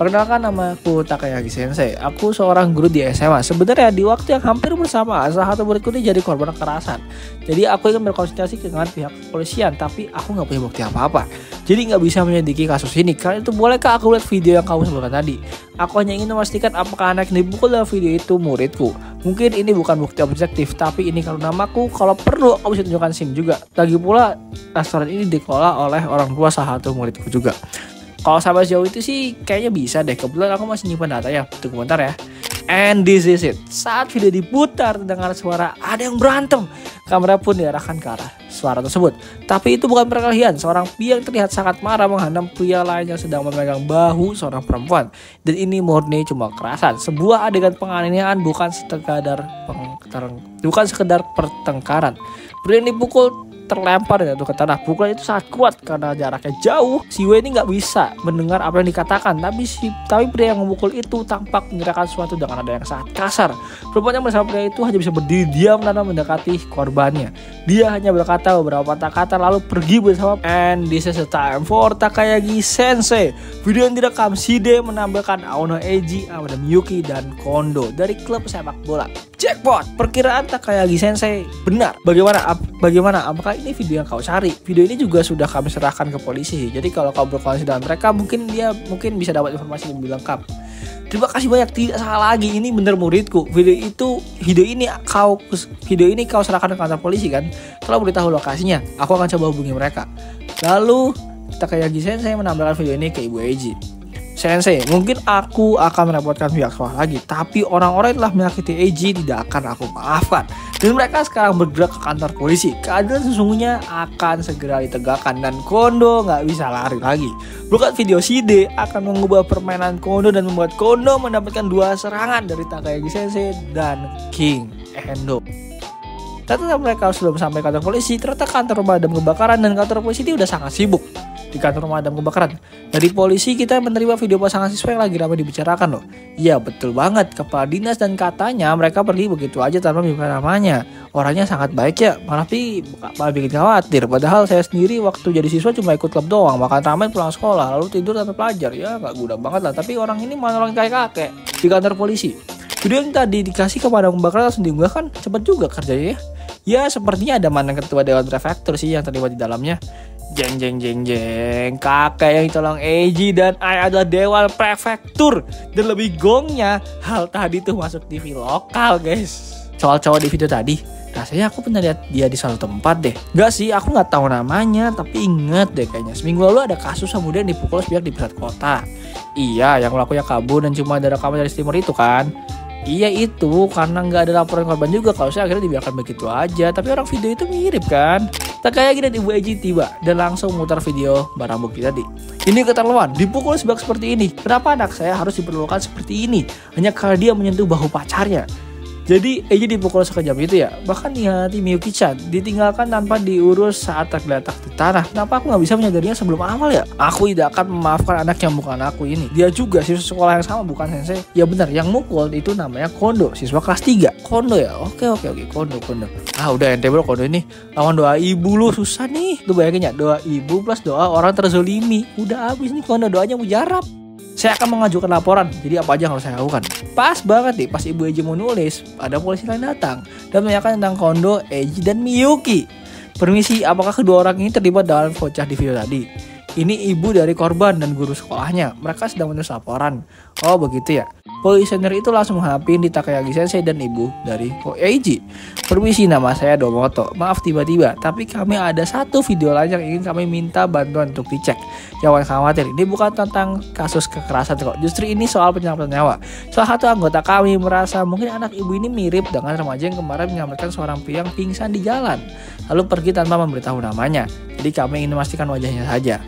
Perkenalkan, nama aku Takayagi Sensei. Aku seorang guru di SMA. Sebenarnya di waktu yang hampir bersamaan, salah satu muridku ini jadi korban kekerasan. Jadi aku ingin berkonsultasi dengan pihak kepolisian, tapi aku nggak punya bukti apa-apa. Jadi nggak bisa menyelidiki kasus ini. Karena itu bolehkah aku lihat video yang kamu sebutkan tadi? Aku hanya ingin memastikan apakah anak yang dipukul dalam video itu muridku. Mungkin ini bukan bukti objektif, tapi ini kalau namaku, kalau perlu aku bisa tunjukkan SIM juga. Lagi pula, restoran ini dikelola oleh orang tua salah satu muridku juga. Kalau sampai sejauh itu sih kayaknya bisa deh. Kebetulan aku masih nyimpan data ya. Tunggu bentar ya." And this is it. Saat video diputar terdengar suara ada yang berantem. Kamera pun diarahkan ke arah suara tersebut. Tapi itu bukan perkelahian. Seorang pria yang terlihat sangat marah menghantam pria lain yang sedang memegang bahu seorang perempuan. Dan ini murni cuma kekerasan. Sebuah adegan penganiayaan bukan sekedar pertengkaran. Pria yang dipukul terlempar dan jatuh ke tanah. Pukulan itu sangat kuat karena jaraknya jauh. Si Wei ini nggak bisa mendengar apa yang dikatakan, tapi pria yang memukul itu tampak menyerahkan sesuatu dengan nada yang sangat kasar. Perempuan yang bersama pria itu hanya bisa berdiri diam dan mendekati korbannya. Dia hanya berkata beberapa kata lalu pergi bersama. And this is the time for Takayagi Sensei. Video yang direkam Shide menampilkan Aono, Eiji, Amada, Miyuki, dan Kondo dari klub sepak bola. Jackpot! Perkiraan Takayagi Sensei benar. Bagaimana? Apakah ini video yang kau cari? Video ini juga sudah kami serahkan ke polisi. Jadi kalau kau berkoneksi dengan mereka, mungkin bisa dapat informasi yang lebih lengkap. Terima kasih banyak. Tidak salah lagi, ini benar muridku. Video ini kau serahkan ke kantor polisi kan? Kalau beritahu lokasinya, aku akan coba hubungi mereka. Lalu Takayagi Sensei menampilkan video ini ke Ibu Eiji. "Sensei, mungkin aku akan merepotkan pihak sekolah lagi, tapi orang-orang yang telah menyakiti Eiji tidak akan aku maafkan. Dan mereka sekarang bergerak ke kantor polisi. Keadilan sesungguhnya akan segera ditegakkan dan Kondo nggak bisa lari lagi." Berkat video Shide akan mengubah permainan Kondo dan membuat Kondo mendapatkan 2 serangan dari Takayagi Sensei dan King Endo. Ternyata mereka sudah sampai kantor polisi. Ternyata kantor pemadam kebakaran dan kantor polisi ini udah sangat sibuk. Di kantor pemadam kebakaran, dari polisi kita menerima video pasangan siswa yang lagi ramai dibicarakan loh. Iya betul banget, kepala dinas, dan katanya mereka pergi begitu aja tanpa menyebutkan namanya. Orangnya sangat baik ya, malah bikin khawatir. Padahal saya sendiri waktu jadi siswa cuma ikut klub doang, makan ramen, pulang sekolah, lalu tidur tanpa pelajar. Ya gak guna banget lah, tapi orang ini malah nolongin kayak kakek di kantor polisi. Video yang tadi dikasih ke pemadam kebakaran langsung diunggah kan, cepet juga kerjanya ya. Ya sepertinya ada mantan ketua dewan prefektur sih yang terlibat di dalamnya. Jeng jeng jeng jeng. Kakak yang tolong Eiji dan Ai adalah dewan prefektur. Dan lebih gongnya, hal tadi tuh masuk TV lokal guys. Soal cowok di video tadi, rasanya aku pernah lihat dia di suatu tempat deh. Gak sih, aku gak tahu namanya, tapi inget deh kayaknya. Seminggu lalu ada kasus pemuda yang dipukul sepihak di pusat kota. Iya, yang pelakunya kabur dan cuma ada rekaman dari timur itu kan. Iya itu, karena nggak ada laporan korban juga. Kalau saya akhirnya dibiarkan begitu aja. Tapi orang video itu mirip kan. Tak kayak gini, Ibu Eiji tiba dan langsung mutar video barang bukti tadi. Ini keterlaluan, dipukul sebab seperti ini. Kenapa anak saya harus diperlakukan seperti ini? Hanya karena dia menyentuh bahu pacarnya. Jadi Eiji dipukul sekejam itu ya. Bahkan hati Miyuki-chan ditinggalkan tanpa diurus saat tergeletak di tanah. Kenapa aku nggak bisa menyadarinya sebelum awal ya? Aku tidak akan memaafkan anak yang bukan aku ini. Dia juga siswa sekolah yang sama bukan sensei. Ya benar, yang mukul itu namanya Kondo, siswa kelas 3. Kondo ya? Oke, Kondo. Ah udah ente bro, Kondo ini lawan doa ibu lu susah nih. Lu bayangin ya, doa ibu plus doa orang terzolimi. Udah habis nih Kondo, doanya mujarab. Saya akan mengajukan laporan, jadi apa aja yang harus saya lakukan. Pas banget nih, pas Ibu Eiji mau nulis, ada polisi lain datang dan menanyakan tentang Kondo, Eiji, dan Miyuki. Permisi, apakah kedua orang ini terlibat dalam bocah di video tadi? Ini ibu dari korban dan guru sekolahnya. Mereka sedang menulis laporan. Oh begitu ya. Polisioner itu langsung menghapin di Takayagi Sensei dan ibu dari Eiji. Permisi, nama saya Domoto. Maaf tiba-tiba, tapi kami ada satu video lain yang ingin kami minta bantuan untuk dicek. Jangan khawatir, ini bukan tentang kasus kekerasan kok. Justru ini soal penyelamatan nyawa. Salah satu anggota kami merasa mungkin anak ibu ini mirip dengan remaja yang kemarin menyelamatkan seorang pria yang pingsan di jalan, lalu pergi tanpa memberitahu namanya. Jadi kami ingin memastikan wajahnya saja.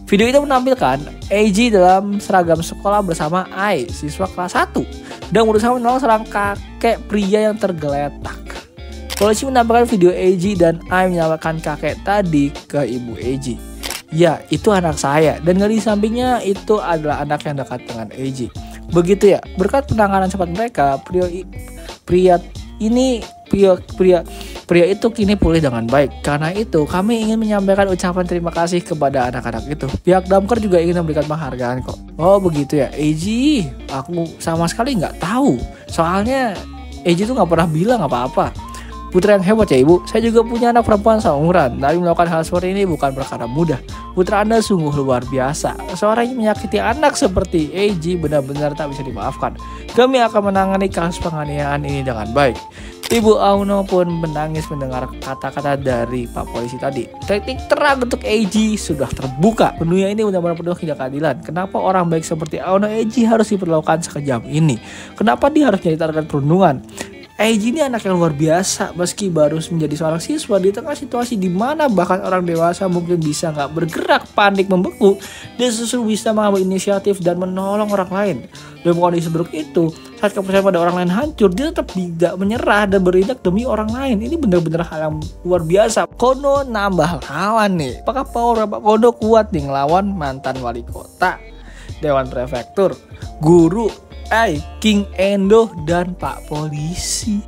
Video itu menampilkan Eiji dalam seragam sekolah bersama Ai, siswa kelas 1, dan berusaha menolong seorang kakek pria yang tergeletak. Polisi menampilkan video Eiji dan Ai menyalakan kakek tadi ke Ibu Eiji. Ya, itu anak saya, dan di sampingnya itu adalah anak yang dekat dengan Eiji. Begitu ya, berkat penanganan cepat mereka, pria itu kini pulih dengan baik. Karena itu kami ingin menyampaikan ucapan terima kasih kepada anak-anak itu. Pihak damkar juga ingin memberikan penghargaan kok. Oh begitu ya Eiji, aku sama sekali nggak tahu. Soalnya Eiji tuh nggak pernah bilang apa-apa. Putra yang hebat ya ibu. Saya juga punya anak perempuan seumuran. Tapi melakukan hal seperti ini bukan perkara mudah. Putra Anda sungguh luar biasa. Seorang yang menyakiti anak seperti Eiji benar-benar tak bisa dimaafkan. Kami akan menangani kasus penganiayaan ini dengan baik. Ibu Auno pun menangis mendengar kata-kata dari Pak Polisi tadi. Teknik terang untuk Eiji sudah terbuka. Dunia ini benar-benar penuh ketidakadilan. Kenapa orang baik seperti Auno Eiji harus diperlakukan sekejam ini? Kenapa dia harus menjadi target perundungan? Eiji ini anak yang luar biasa. Meski baru menjadi seorang siswa, di tengah situasi di mana bahkan orang dewasa mungkin bisa nggak bergerak, panik, membeku, dia justru bisa mengambil inisiatif dan menolong orang lain. Dalam kondisi buruk itu, saat kepercayaan pada orang lain hancur, dia tetap tidak menyerah dan bertindak demi orang lain. Ini benar-benar hal yang luar biasa. Kondo nambah lawan nih. Apakah power Pak Kondo kuat nih ngelawan mantan wali kota, dewan prefektur, guru, King Endo, dan Pak Polisi?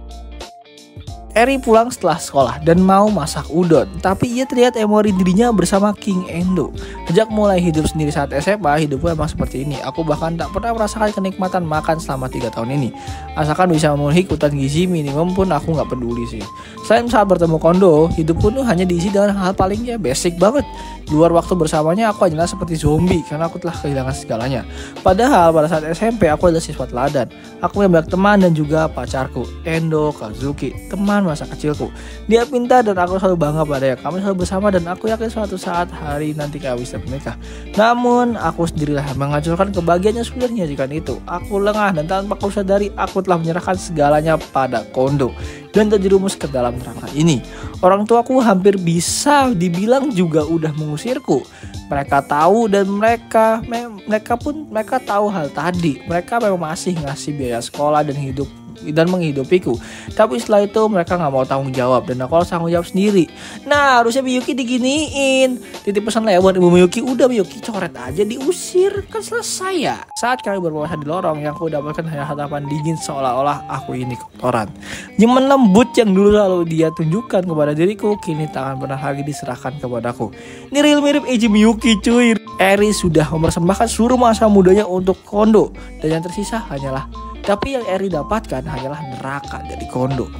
Eri pulang setelah sekolah dan mau masak udon, tapi ia terlihat emosi dirinya bersama King Endo. Sejak mulai hidup sendiri saat SMA, hidupku emang seperti ini. Aku bahkan tak pernah merasakan kenikmatan makan selama 3 tahun ini. Asalkan bisa memenuhi kebutuhan gizi minimum pun aku gak peduli sih. Selain saat bertemu Kondo, hidupku tuh hanya diisi dengan hal palingnya basic banget. Di luar waktu bersamanya aku hanyalah seperti zombie karena aku telah kehilangan segalanya. Padahal pada saat SMP aku adalah siswa teladan. Aku punya banyak teman dan juga pacarku, Endo, Kazuki, teman masa kecilku. Dia pintar dan aku selalu bangga padanya. Kami selalu bersama dan aku yakin suatu saat hari nanti kami bisa menikah. Namun aku sendirilah menghancurkan kebahagiaannya sudah menyajikan itu. Aku lengah dan tanpa aku sadari aku telah menyerahkan segalanya pada Kondo dan terjerumus ke dalam neraka ini. Orang tuaku hampir bisa dibilang juga udah mengusirku. Mereka tahu dan mereka tahu hal tadi. Mereka memang masih ngasih biaya sekolah dan menghidupiku. Tapi setelah itu mereka gak mau tanggung jawab dan aku harus tanggung jawab sendiri. Nah harusnya Miyuki diginiin. Titip pesan lewat Ibu Miyuki. Udah Miyuki coret aja, diusir, kan selesai ya. Saat kami berpuasa di lorong, yang aku dapatkan hanya hatapan dingin seolah-olah aku ini kotoran. Nyaman lembut yang dulu selalu dia tunjukkan kepada diriku, kini tangan pernah lagi diserahkan kepadaku. Ini real mirip Eiji Miyuki cuy. Eri sudah mempersembahkan seluruh masa mudanya untuk Kondo, dan yang tersisa hanyalah, tapi yang Eri dapatkan hanyalah neraka dari Kondo.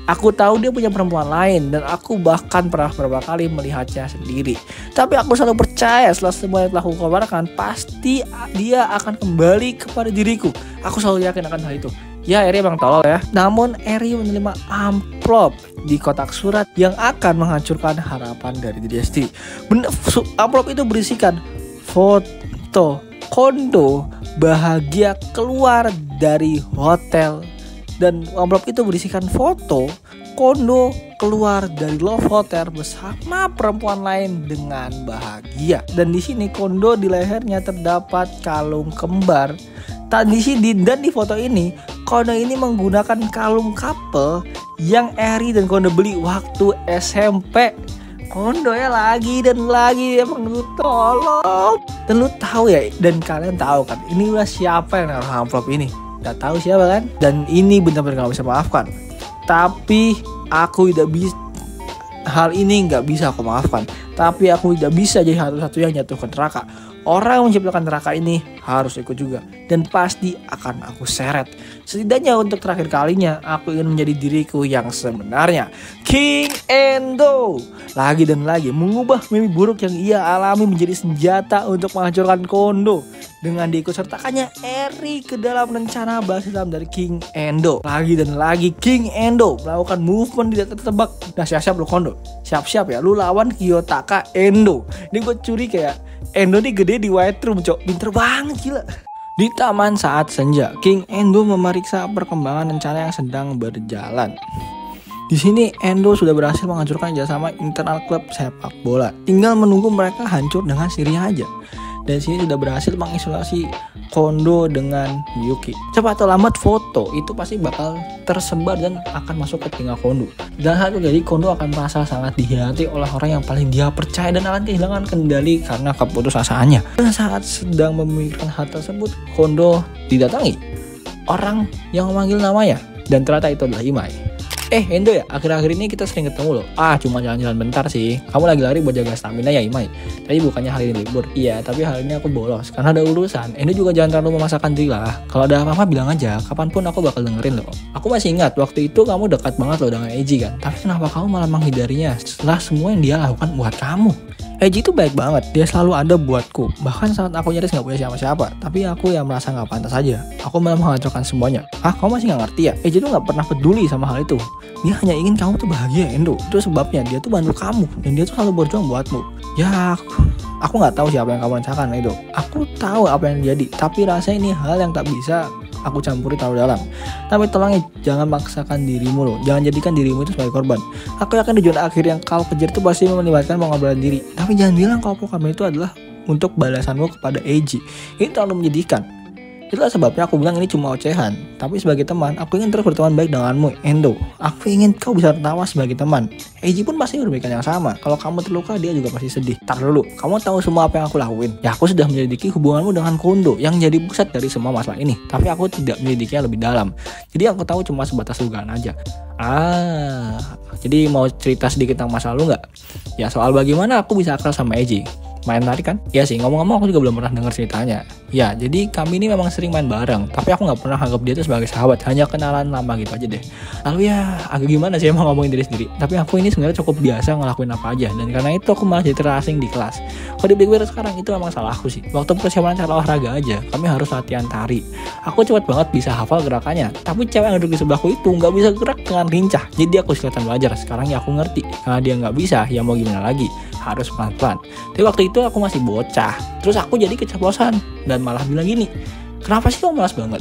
Aku tahu dia punya perempuan lain dan aku bahkan pernah beberapa kali melihatnya sendiri. Tapi aku selalu percaya setelah semua yang telah aku kabarkan, pasti dia akan kembali kepada diriku. Aku selalu yakin akan hal itu. Ya, Eri emang tolol ya. Namun Eri menerima amplop di kotak surat yang akan menghancurkan harapan dari dirinya sendiri. Amplop itu berisikan foto kondo bahagia keluar dari hotel. Dan amplop itu berisikan foto kondo keluar dari Love Hotel bersama perempuan lain dengan bahagia. Dan di sini kondo di lehernya terdapat kalung kembar. Dan di foto ini kondo ini menggunakan kalung couple yang Eri dan kondo beli waktu SMP. Kondo ya lagi dan lagi, emang lu tolong. Dan lu tahu ya, dan kalian tahu kan, ini siapa yang naruh amplop ini? Gak tahu siapa kan? Dan ini benar-benar gak bisa maafkan. Tapi aku tidak bisa, hal ini gak bisa aku maafkan. Tapi aku tidak bisa jadi satu-satu yang jatuh ke neraka. Orang yang menciptakan neraka ini harus ikut juga. Dan pasti akan aku seret. Setidaknya untuk terakhir kalinya, aku ingin menjadi diriku yang sebenarnya. King Endo lagi dan lagi mengubah mimpi buruk yang ia alami menjadi senjata untuk menghancurkan kondo. Dengan diikutsertakannya Eri ke dalam rencana balas dendam dari King Endo. Lagi dan lagi King Endo melakukan movement tidak tertebak. Nah, siap-siap lu kondo. Siap-siap ya, lu lawan Kiyotaka Endo. Ini gue curi kayak Endo nih gede di White Room, cok. Pinter banget, gila. Di taman saat senja, King Endo memeriksa perkembangan rencana yang sedang berjalan. Di sini Endo sudah berhasil menghancurkan kerjasama internal klub sepak bola. Tinggal menunggu mereka hancur dengan sirih aja. Dan sini sudah berhasil mengisolasi kondo dengan Yuki. Cepat atau lambat foto itu pasti bakal tersebar dan akan masuk ke telinga kondo. Dan satu jadi kondo akan merasa sangat dikhianati oleh orang yang paling dia percaya dan akan kehilangan kendali karena keputusasaannya. Dan saat sedang memikirkan hal tersebut, kondo didatangi orang yang memanggil namanya dan ternyata itu adalah Imai. Endo ya, akhir-akhir ini kita sering ketemu loh. Cuma jalan-jalan bentar sih. Kamu lagi lari buat jaga stamina ya, Imai? Tapi bukannya hari ini libur. Iya, tapi hari ini aku bolos karena ada urusan. Endo juga jangan terlalu memaksakan diri lah. Kalau ada apa-apa bilang aja, kapanpun aku bakal dengerin loh. Aku masih ingat waktu itu kamu dekat banget loh dengan Eiji kan. Tapi kenapa kamu malah menghindarinya setelah semua yang dia lakukan buat kamu? Eiji itu baik banget, dia selalu ada buatku. Bahkan saat aku nyaris gak punya siapa-siapa, tapi aku yang merasa gak pantas aja. Aku malah menghancurkan semuanya. Kamu masih gak ngerti ya? Eiji tuh gak pernah peduli sama hal itu. Dia hanya ingin kamu tuh bahagia, Endo. Itu sebabnya dia tuh bantu kamu, dan dia tuh selalu berjuang buatmu. Ya, aku gak tahu siapa yang kamu rencanakan, Endo. Aku tahu apa yang terjadi, tapi rasanya ini hal yang tak bisa aku campuri terlalu dalam. Tapi tolong jangan maksakan dirimu loh. Jangan jadikan dirimu itu sebagai korban. Aku yakin tujuan akhir yang kau kejar itu pasti melibatkan pengorbanan diri. Tapi jangan bilang kalau kamu itu adalah untuk balasanmu kepada Eiji. Ini terlalu menyedihkan. Itulah sebabnya aku bilang ini cuma ocehan. Tapi sebagai teman, aku ingin terus berteman baik denganmu, Endo. Aku ingin kau bisa tertawa sebagai teman. Eiji pun pasti berpikiran yang sama. Kalau kamu terluka, dia juga pasti sedih. Tar dulu, kamu tahu semua apa yang aku lakuin? Ya, aku sudah menyelidiki hubunganmu dengan Kondo yang jadi pusat dari semua masalah ini. Tapi aku tidak menyelidikinya lebih dalam. Jadi aku tahu cuma sebatas dugaan aja. Jadi mau cerita sedikit tentang masa lalu nggak? Ya, soal bagaimana aku bisa akrab sama Eiji. Main tadi kan? Ya sih, ngomong-ngomong aku juga belum pernah dengar ceritanya. Ya, jadi kami ini memang sering main bareng, tapi aku gak pernah anggap dia itu sebagai sahabat, hanya kenalan lama gitu aja deh. Lalu ya, agak gimana sih emang ngomongin diri sendiri. Tapi aku ini sebenarnya cukup biasa ngelakuin apa aja, dan karena itu aku malah jadi terasing di kelas. Kalau dipikir sekarang itu emang salahku sih. Waktu persiapan acara olahraga aja, kami harus latihan tari. Aku cepat banget bisa hafal gerakannya, tapi cewek yang duduk di sebelahku itu gak bisa gerak dengan lincah. Jadi aku kesulitan belajar. Sekarang ya aku ngerti, karena dia gak bisa, ya mau gimana lagi, harus pelan-pelan. Tapi waktu itu aku masih bocah, terus aku jadi keceplosan dan malah bilang gini, kenapa sih kamu malas banget?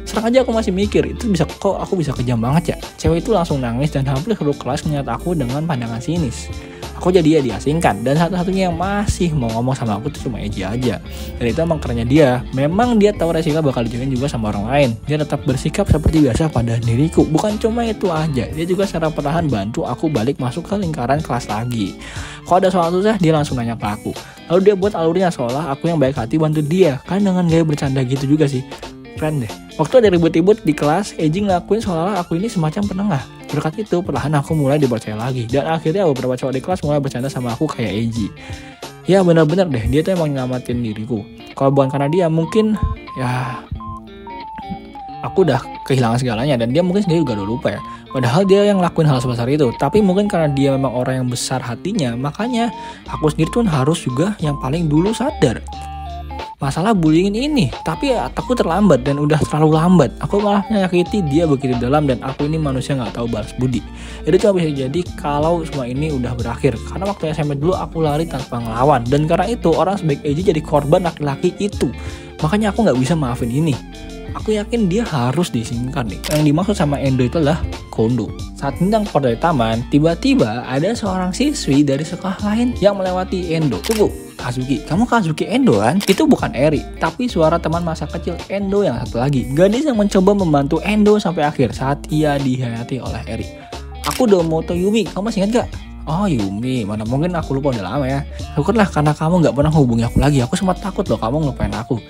Serang aja aku masih mikir, itu bisa kok aku bisa kejam banget ya. Cewek itu langsung nangis dan hampir seluruh kelas ngeliat aku dengan pandangan sinis. Aku jadi ya diasingkan, dan satu-satunya yang masih mau ngomong sama aku tuh cuma Eiji aja. Dan itu emang kerennya dia, memang dia tahu resiko bakal dijadiin juga sama orang lain. Dia tetap bersikap seperti biasa pada diriku. Bukan cuma itu aja, dia juga secara perlahan bantu aku balik masuk ke lingkaran kelas lagi. Kalau ada soal susah, dia langsung nanya ke aku. Lalu dia buat alurnya seolah aku yang baik hati bantu dia. Kan dengan gaya bercanda gitu juga sih. Keren deh. Waktu ada ribut-ribut di kelas, Eiji ngelakuin seolah aku ini semacam penengah. Berkat itu, perlahan aku mulai dipercaya lagi. Dan akhirnya beberapa cowok di kelas mulai bercanda sama aku kayak Eiji. Ya benar-benar deh, dia tuh emang nyelamatin diriku. Kalau bukan karena dia, mungkin ya aku udah kehilangan segalanya, dan dia mungkin sendiri juga udah lupa ya. Padahal dia yang lakuin hal sebesar itu. Tapi mungkin karena dia memang orang yang besar hatinya, makanya aku sendiri tuh harus juga yang paling dulu sadar masalah bullying ini. Tapi ya, aku terlambat dan udah terlalu lambat. Aku malah menyakiti dia begitu dalam, dan aku ini manusia nggak tahu balas budi. Itu cuma bisa jadi kalau semua ini udah berakhir. Karena waktu SMP dulu aku lari tanpa ngelawan, dan karena itu orang sebaik Eji jadi korban laki-laki itu. Makanya aku nggak bisa maafin ini. Aku yakin dia harus disingkirkan nih. Yang dimaksud sama Endo itu adalah Kondo. Saat hendak keluar dari taman, tiba-tiba ada seorang siswi dari sekolah lain yang melewati Endo. Tunggu, Kazuki, kamu Kazuki Endo kan? Itu bukan Eri, tapi suara teman masa kecil Endo yang satu lagi. Gadis yang mencoba membantu Endo sampai akhir saat ia dihayati oleh Eri. Aku udah moto Yumi, kamu masih ingat gak? Oh Yumi, mana mungkin aku lupa, udah lama ya. Syukurlah karena kamu gak pernah hubungi aku lagi. Aku sempat takut loh kamu ngelupain aku.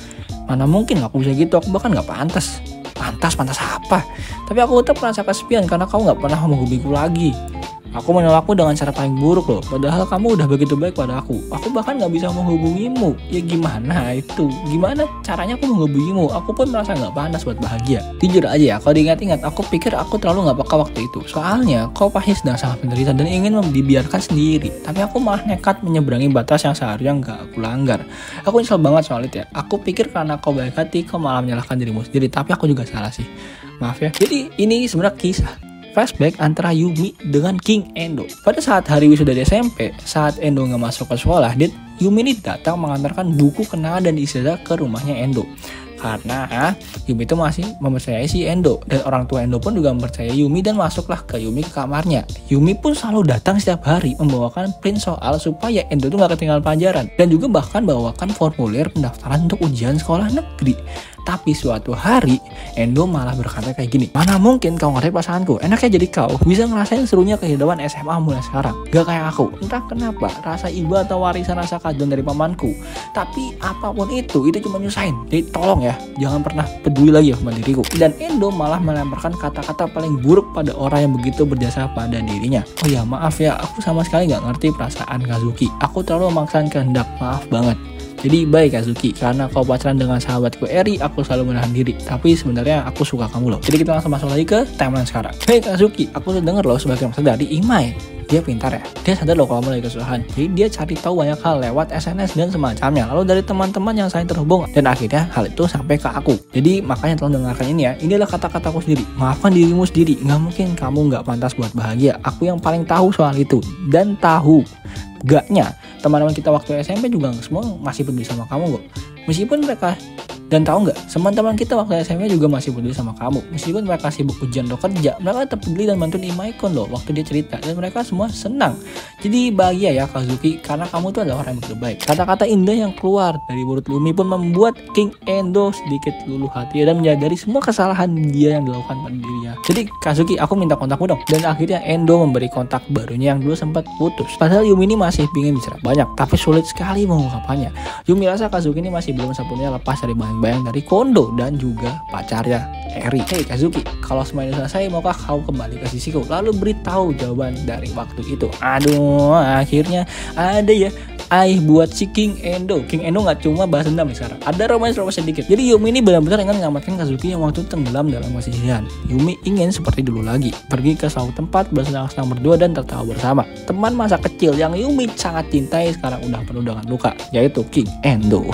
Mana mungkin aku bisa gitu, aku bahkan gak pantas. Pantas apa? Tapi aku tetap merasa kesepian karena kamu gak pernah menghubungiku lagi. Aku menolakmu dengan cara paling buruk loh. Padahal kamu udah begitu baik pada aku. Aku bahkan gak bisa menghubungimu. Ya gimana itu? Gimana caranya aku menghubungimu? Aku pun merasa gak pantas buat bahagia. Jujur aja ya, kalau diingat-ingat, aku pikir aku terlalu gak peka waktu itu. Soalnya kau pasti sedang sangat menderita dan ingin dibiarkan sendiri. Tapi aku malah nekat menyeberangi batas yang seharusnya gak aku langgar. Aku nyesel banget soal itu ya. Aku pikir karena kau baik hati, kau malah menyalahkan dirimu sendiri. Tapi aku juga salah sih. Maaf ya. Jadi ini sebenarnya kisah flashback antara Yumi dengan King Endo. Pada saat hari wisuda di SMP, saat Endo nggak masuk ke sekolah, Yumi ini datang mengantarkan buku kenangan dan ijazah ke rumahnya Endo. Karena Yumi itu masih mempercayai si Endo, dan orang tua Endo pun juga mempercayai Yumi, dan masuklah ke Yumi ke kamarnya. Yumi pun selalu datang setiap hari membawakan print soal supaya Endo tuh nggak ketinggalan pelajaran, dan juga bahkan bawakan formulir pendaftaran untuk ujian sekolah negeri. Tapi suatu hari Endo malah berkata kayak gini, mana mungkin kau ngerti perasaanku, enaknya jadi kau bisa ngerasain serunya kehidupan SMA mulai sekarang, gak kayak aku. Entah kenapa rasa iba atau warisan rasa kajian dari pamanku. Tapi apapun itu cuma nyusahin. Jadi tolong ya, jangan pernah peduli lagi sama diriku. Dan Endo malah melemparkan kata-kata paling buruk pada orang yang begitu berjasa pada dirinya. Oh ya maaf ya, aku sama sekali gak ngerti perasaan Kazuki. Aku terlalu memaksakan kehendak, maaf banget. Jadi baik Kazuki, karena kau pacaran dengan sahabatku Eri, aku selalu menahan diri. Tapi sebenarnya aku suka kamu loh. Jadi kita langsung masuk lagi ke timeline sekarang. Hei Kazuki, aku tuh denger loh sebagai maksud dari Imai. Dia pintar ya, dia sadar loh kalau kamu lagi kesusahan. Jadi dia cari tahu banyak hal lewat SNS dan semacamnya. Lalu dari teman-teman yang saling terhubung, dan akhirnya hal itu sampai ke aku. Jadi makanya tolong dengarkan ini ya. Ini adalah kata-kataku sendiri. Maafkan dirimu sendiri. Gak mungkin kamu gak pantas buat bahagia. Aku yang paling tahu soal itu. Dan tahu gaknya teman-teman kita waktu SMP juga semua masih peduli sama kamu kok. Meskipun mereka, dan tahu nggak, teman-teman kita waktu SMP juga masih peduli sama kamu. Meskipun mereka sibuk ujian atau kerja, mereka tetap peduli dan bantuin Imaikon loh waktu dia cerita, dan mereka semua senang. Jadi bahagia ya Kazuki, karena kamu tuh adalah orang yang begitu baik. Kata-kata indah yang keluar dari mulut Yumi pun membuat King Endo sedikit luluh hati dan menyadari semua kesalahan dia yang dilakukan pada dirinya. Jadi Kazuki, aku minta kontakmu dong. Dan akhirnya Endo memberi kontak barunya yang dulu sempat putus. Padahal Yumi ini masih ingin bicara banyak, tapi sulit sekali mengungkapkannya. Yumi rasa Kazuki ini masih belum sempurna lepas dari bayang-bayang dari Kondo dan juga pacarnya Eri. Hei Kazuki, kalau semua ini selesai, maukah kau kembali ke sisiku lalu beritahu jawaban dari waktu itu? Aduh, akhirnya ada ya buat si King Endo. King Endo gak cuma bahas dendam sekarang, ada romance sedikit. Jadi Yumi ini benar-benar ingin mengamankan Kazuki yang waktu itu tenggelam dalam kesedihan. Yumi ingin seperti dulu lagi, pergi ke suatu tempat bersenang-senang berdua dan tertawa bersama. Teman masa kecil yang Yumi sangat cintai sekarang udah penuh dengan luka, yaitu King Endo.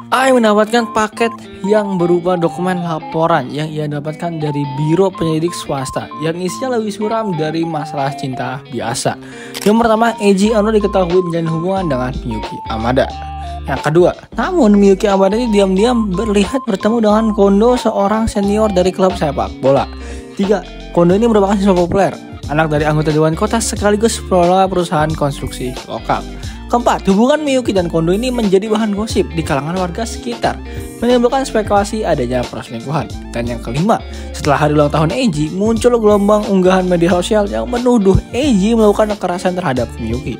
Ai mendapatkan paket yang berupa dokumen laporan yang ia dapatkan dari Biro Penyelidik Swasta yang isinya lebih suram dari masalah cinta biasa. Yang pertama, Eiji Ono diketahui menjalin hubungan dengan Miyuki Amada. Yang kedua, namun Miyuki Amada ini diam-diam berlihat bertemu dengan Kondo, seorang senior dari klub sepak bola. 3. Kondo ini merupakan siswa populer, anak dari anggota Dewan Kota sekaligus pengelola perusahaan konstruksi lokal. Keempat, hubungan Miyuki dan Kondo ini menjadi bahan gosip di kalangan warga sekitar, menimbulkan spekulasi adanya perselingkuhan. Dan yang kelima, setelah hari ulang tahun Eiji, muncul gelombang unggahan media sosial yang menuduh Eiji melakukan kekerasan terhadap Miyuki.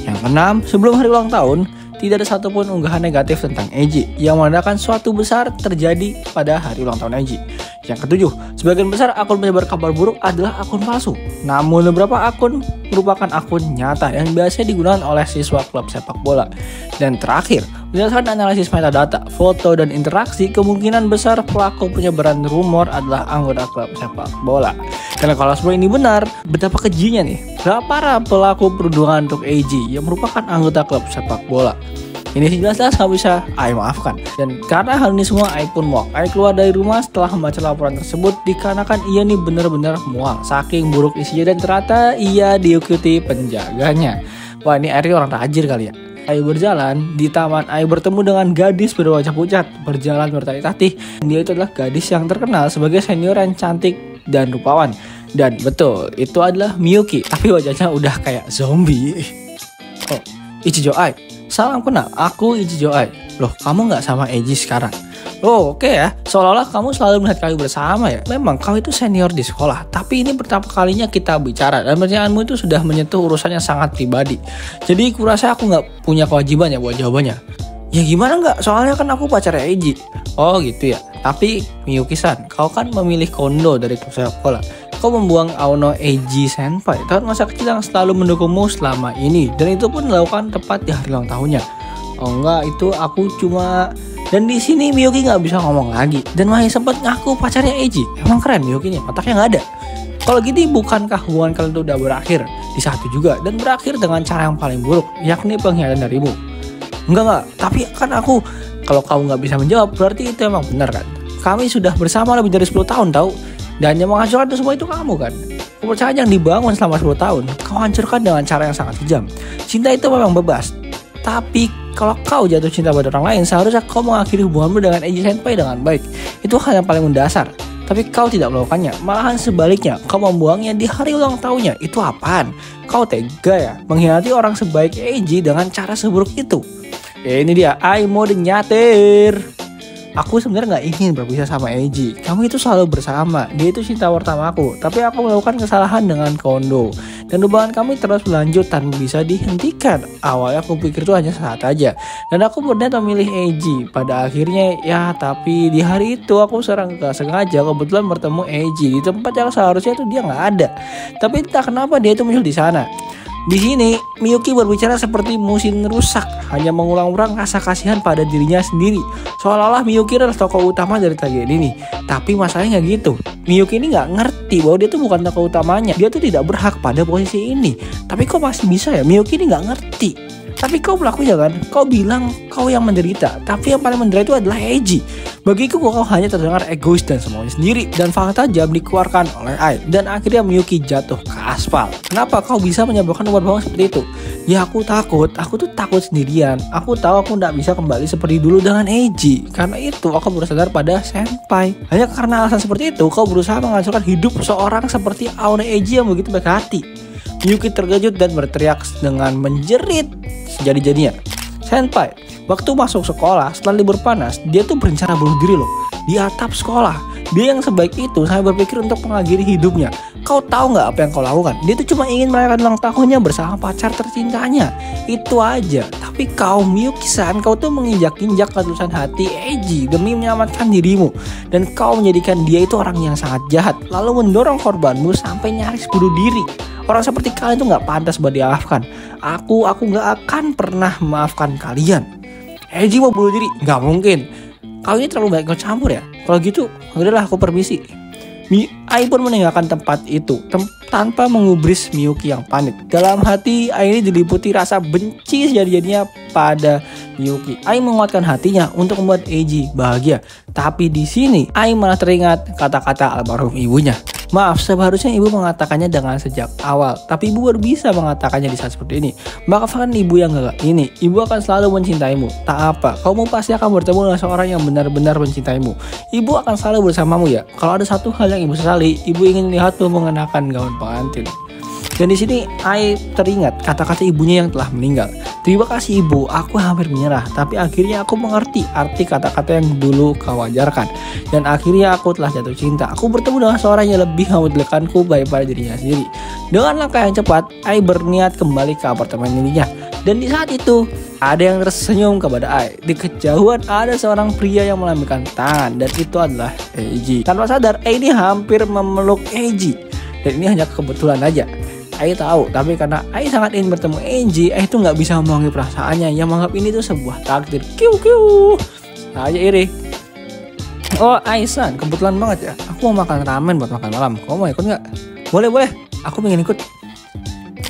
Yang keenam, sebelum hari ulang tahun, tidak ada satupun unggahan negatif tentang Eiji yang menandakan suatu besar terjadi pada hari ulang tahun Eiji. Yang ketujuh, sebagian besar akun penyebar kabar buruk adalah akun palsu. Namun beberapa akun merupakan akun nyata yang biasanya digunakan oleh siswa klub sepak bola. Dan terakhir, berdasarkan analisis metadata, foto, dan interaksi, kemungkinan besar pelaku penyebaran rumor adalah anggota klub sepak bola. Karena kalau semua ini benar, betapa kejinya nih para pelaku perundungan untuk AG yang merupakan anggota klub sepak bola. Ini sih jelas-jelas gak bisa Ai maafkan. Dan karena hal ini semua, Ai pun muak. Ai keluar dari rumah setelah membaca laporan tersebut dikarenakan ia nih benar-benar muak saking buruk isinya dan ternyata ia diikuti penjaganya. Wah, ini Ai orang tajir kali ya. Ai berjalan di taman, Ai bertemu dengan gadis berwajah pucat berjalan bertatih-tatih. Dia itu adalah gadis yang terkenal sebagai senior yang cantik dan rupawan. Dan betul, itu adalah Miyuki, tapi wajahnya udah kayak zombie. Oh, Ichijo Ai. Salam kenal, aku Ichijo Ai. Loh, kamu nggak sama Eiji sekarang? Oh, oke ya. Seolah-olah kamu selalu melihat kami bersama ya. Memang kau itu senior di sekolah, tapi ini pertama kalinya kita bicara dan pertanyaanmu itu sudah menyentuh urusan yang sangat pribadi. Jadi kurasa aku nggak punya kewajiban ya buat jawabannya. Ya gimana nggak? Soalnya kan aku pacarnya Eiji. Oh gitu ya. Tapi Miyuki-san, kau kan memilih Kondo dari klub sepak bola. Kau membuang Aono Eiji Senpai, teman masa kecil yang selalu mendukungmu selama ini, dan itu pun dilakukan tepat di hari ulang tahunnya. Oh enggak, itu aku cuma... Dan di sini Miyuki nggak bisa ngomong lagi dan masih sempat ngaku pacarnya Eiji. Emang keren Miyuki-nya, otaknya nggak ada. Kalau gini, bukankah hubungan kalian itu udah berakhir di satu juga dan berakhir dengan cara yang paling buruk, yakni pengkhianatan darimu? Enggak, tapi kan aku... Kalau kamu nggak bisa menjawab, berarti itu emang benar kan? Kami sudah bersama lebih dari 10 tahun tau. Dan yang menghancurkan itu semua itu kamu kan. Kepercayaan yang dibangun selama 10 tahun kau hancurkan dengan cara yang sangat kejam. Cinta itu memang bebas, tapi kalau kau jatuh cinta pada orang lain, seharusnya kau mengakhiri hubunganmu dengan Eiji Senpai dengan baik. Itu hal yang paling mendasar. Tapi kau tidak melakukannya, malahan sebaliknya kau membuangnya di hari ulang tahunnya. Itu apaan? Kau tega ya mengkhianati orang sebaik Eiji dengan cara seburuk itu. Ya ini dia, Ai mau nyatir. Aku sebenarnya nggak ingin berpisah sama Eiji. Kamu itu selalu bersama. Dia itu cinta pertamaku. Tapi aku melakukan kesalahan dengan Kondo. Dan hubungan kami terus berlanjut tanpa bisa dihentikan. Awalnya aku pikir itu hanya saat aja. Dan aku berniat memilih Eiji. Pada akhirnya ya, tapi di hari itu aku nggak sengaja kebetulan bertemu Eiji di tempat yang seharusnya itu dia nggak ada. Tapi entah kenapa dia itu muncul di sana. Di sini, Miyuki berbicara seperti mesin rusak, hanya mengulang-ulang rasa kasihan pada dirinya sendiri. Seolah-olah Miyuki adalah tokoh utama dari tragedi ini. Tapi masalahnya nggak gitu. Miyuki ini nggak ngerti bahwa dia tuh bukan tokoh utamanya. Dia tuh tidak berhak pada posisi ini. Tapi kok masih bisa ya? Miyuki ini nggak ngerti. Tapi kau pelakunya kan? Kau bilang kau yang menderita. Tapi yang paling menderita itu adalah Eiji. Bagiku kau hanya terdengar egois dan semuanya sendiri. Dan fakta jam dikeluarkan oleh Ai. Dan akhirnya Miyuki jatuh ke aspal. Kenapa kau bisa menyebabkan obat bohong seperti itu? Ya aku takut. Aku tuh takut sendirian. Aku tahu aku tidak bisa kembali seperti dulu dengan Eiji. Karena itu aku bersandar pada Senpai. Hanya karena alasan seperti itu kau berusaha menghancurkan hidup seorang seperti Aono Eiji yang begitu baik hati. Miyuki terkejut dan berteriak dengan menjerit sejadi-jadinya. Senpai, waktu masuk sekolah setelah libur panas, dia tuh berencana bunuh diri loh di atap sekolah. Dia yang sebaik itu saya berpikir untuk mengakhiri hidupnya. Kau tahu nggak apa yang kau lakukan? Dia tuh cuma ingin merayakan ulang tahunnya bersama pacar tercintanya. Itu aja. Tapi kau Miyuki-san, kau tuh menginjak-injak ketulusan hati Eiji demi menyelamatkan dirimu. Dan kau menjadikan dia itu orang yang sangat jahat, lalu mendorong korbanmu sampai nyaris bunuh diri. Orang seperti kalian tuh nggak pantas buat dimaafkan. Aku nggak akan pernah memaafkan kalian. Eiji mau bunuh diri? Nggak mungkin. Kau ini terlalu banyak campur ya. Kalau gitu, udahlah aku permisi. Ai pun meninggalkan tempat itu tanpa mengubris Miyuki yang panik. Dalam hati Ai ini diliputi rasa benci sejadi-jadinya pada Miyuki. Ai menguatkan hatinya untuk membuat Eiji bahagia. Tapi di sini Ai malah teringat kata-kata almarhum ibunya. Maaf, seharusnya ibu mengatakannya dengan sejak awal. Tapi ibu baru bisa mengatakannya di saat seperti ini. Maafkan ibu yang gagal ini. Ibu akan selalu mencintaimu. Tak apa, kamu pasti akan bertemu dengan seorang yang benar-benar mencintaimu. Ibu akan selalu bersamamu ya. Kalau ada satu hal yang ibu sesali, ibu ingin melihatmu mengenakan gaun pengantin. Dan di sini Ai teringat kata-kata ibunya yang telah meninggal. Terima kasih ibu, aku hampir menyerah. Tapi akhirnya aku mengerti arti kata-kata yang dulu kau wajarkan. Dan akhirnya aku telah jatuh cinta. Aku bertemu dengan seorang yang lebih memuliakanku daripada dirinya sendiri. Dengan langkah yang cepat, Ai berniat kembali ke apartemen miliknya. Dan di saat itu, Ada yang tersenyum kepada Ai. Di kejauhan ada seorang pria yang melambaikan tangan, dan itu adalah Eiji. Tanpa sadar, Ai ini hampir memeluk Eiji. Dan ini hanya kebetulan aja. Ai tahu, tapi karena Ai sangat ingin bertemu Eiji, Ai itu nggak bisa membohongi perasaannya yang menganggap ini tuh sebuah takdir. Kiu kiu. Saya iri. Oh Aisan, kebetulan banget ya. Aku mau makan ramen buat makan malam. Kamu mau ikut nggak? Boleh. Aku pengen ikut.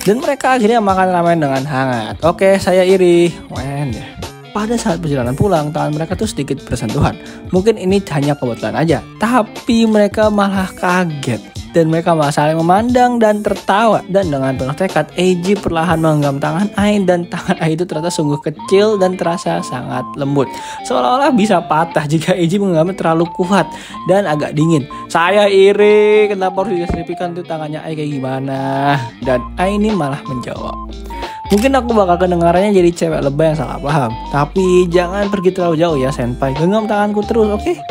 Dan mereka akhirnya makan ramen dengan hangat. Oke, saya iri. Ya. Pada saat perjalanan pulang, tangan mereka tuh sedikit bersentuhan. Mungkin ini hanya kebetulan aja, tapi mereka malah kaget. Dan mereka malah saling memandang dan tertawa. Dan dengan penuh tekad, Eiji perlahan menggenggam tangan Ai. Dan tangan Ai itu ternyata sungguh kecil dan terasa sangat lembut. Seolah-olah bisa patah jika Eiji menggenggam terlalu kuat dan agak dingin. Saya iri, kenapa harus dideskripsikan tuh tangannya Ai kayak gimana. Dan Ai ini malah menjawab, mungkin aku bakal kedengarannya jadi cewek lebay yang salah paham. Tapi jangan pergi terlalu jauh ya senpai. Genggam tanganku terus, oke?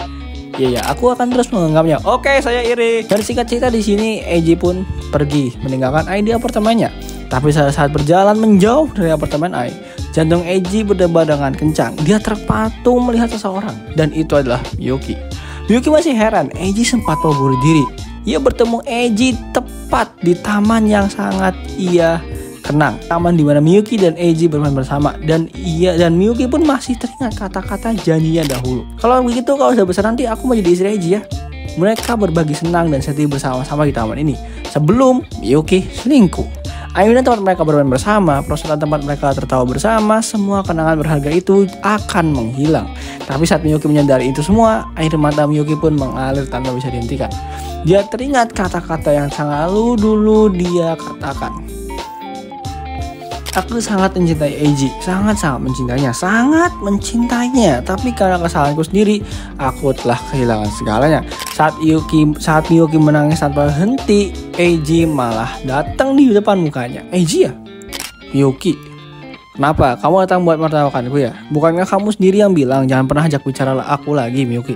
Iya, aku akan terus menggenggamnya. Oke, saya iri. Dari singkat cerita di sini, Eiji pun pergi meninggalkan Ai di apartemennya. Tapi saat berjalan menjauh dari apartemen Ai, jantung Eiji berdebar dengan kencang. Dia terpatung melihat seseorang, dan itu adalah Miyuki. Miyuki masih heran, Eiji sempat mau bunuh diri. Ia bertemu Eiji tepat di taman yang sangat ia kenang, taman di mana Miyuki dan Eiji bermain bersama, dan Miyuki pun masih teringat kata-kata janjinya dahulu. Kalau begitu, kalau sudah besar nanti aku mau jadi istri Eiji ya. Mereka berbagi senang dan sedih bersama-sama di taman ini sebelum Miyuki selingkuh. Akhirnya tempat mereka bermain bersama, proses tempat mereka tertawa bersama, semua kenangan berharga itu akan menghilang. Tapi saat Miyuki menyadari itu semua, air mata Miyuki pun mengalir tanpa bisa dihentikan. Dia teringat kata-kata yang selalu dulu dia katakan. Aku sangat mencintai Eiji, sangat mencintainya. Tapi karena kesalahanku sendiri, aku telah kehilangan segalanya. Saat Miyuki menangis tanpa henti, Eiji malah datang di depan mukanya. Eiji ya? Miyuki, kenapa? Kamu datang buat menertawakanku ya? Bukankah kamu sendiri yang bilang jangan pernah ajak bicara aku lagi, Miyuki?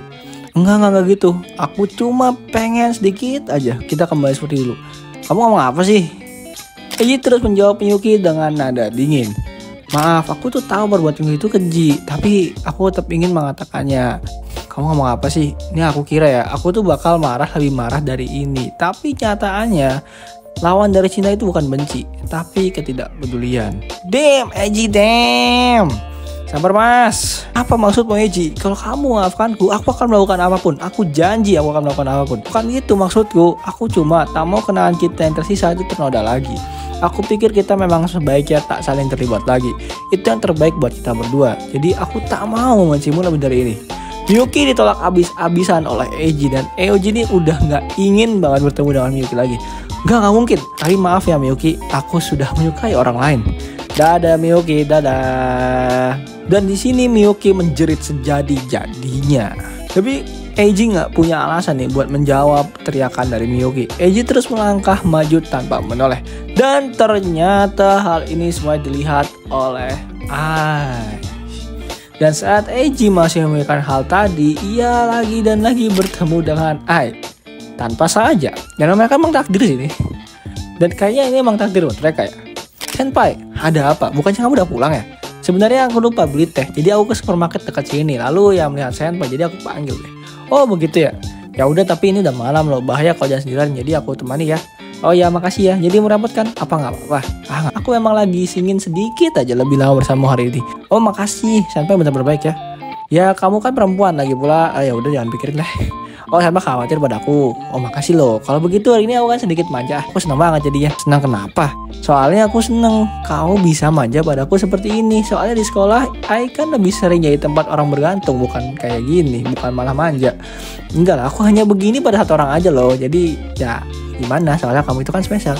Enggak gitu. Aku cuma pengen sedikit aja kita kembali seperti dulu. Kamu ngomong apa sih? Eiji terus menjawab Miyuki dengan nada dingin. Maaf, aku tuh tahu perbuatanku itu keji, tapi aku tetap ingin mengatakannya. Kamu ngomong apa sih? Ini aku kira ya, aku tuh bakal lebih marah dari ini. Tapi nyataannya, lawan dari cinta itu bukan benci, tapi ketidakpedulian. Damn, Eiji, damn. Sabar mas. Apa maksudmu Eiji? Kalau kamu maafkanku, aku akan melakukan apapun. Aku janji aku akan melakukan apapun. Bukan itu maksudku. Aku cuma tak mau kenangan kita yang tersisa itu ternoda lagi. Aku pikir kita memang sebaiknya tak saling terlibat lagi. Itu yang terbaik buat kita berdua. Jadi aku tak mau membencimu lebih dari ini. Miyuki ditolak abis-abisan oleh Eiji, dan Eiji ini udah nggak ingin banget bertemu dengan Miyuki lagi. Nggak mungkin. Tapi maaf ya Miyuki, aku sudah menyukai orang lain. Dadah Miyuki, dadah. Dan di sini Miyuki menjerit sejadi-jadinya. Tapi Eiji nggak punya alasan nih buat menjawab teriakan dari Miyuki. Eiji terus melangkah maju tanpa menoleh. Dan ternyata hal ini semua dilihat oleh Ai. Dan saat Eiji masih memikirkan hal tadi, ia lagi dan lagi bertemu dengan Ai. Tanpa saja. Dan mereka emang takdir sini. Dan kayaknya ini emang takdir buat mereka ya. Senpai, ada apa? Bukannya kamu udah pulang ya? Sebenarnya aku lupa beli teh, jadi aku ke supermarket dekat sini. Lalu ya melihat senpai, jadi aku panggil deh. Oh begitu ya? Ya udah, tapi ini udah malam loh, bahaya kalau jalan sendirian, jadi aku temani ya. Oh ya makasih ya, jadi merepotkan? Apa nggak apa-apa? Aku memang lagi singin sedikit aja lebih lama bersama hari ini. Oh makasih, senpai benar-benar baik ya. Ya kamu kan perempuan lagi pula, ya udah jangan pikirin lah. Oh senpai khawatir padaku. Oh makasih loh. Kalau begitu hari ini aku kan sedikit manja. Aku senang banget jadinya. Senang kenapa? Soalnya aku seneng kau bisa manja padaku seperti ini. Soalnya di sekolah Ai kan lebih sering jadi tempat orang bergantung, bukan kayak gini, bukan malah manja. Enggak lah, aku hanya begini pada satu orang aja loh. Jadi ya gimana? Soalnya kamu itu kan spesial.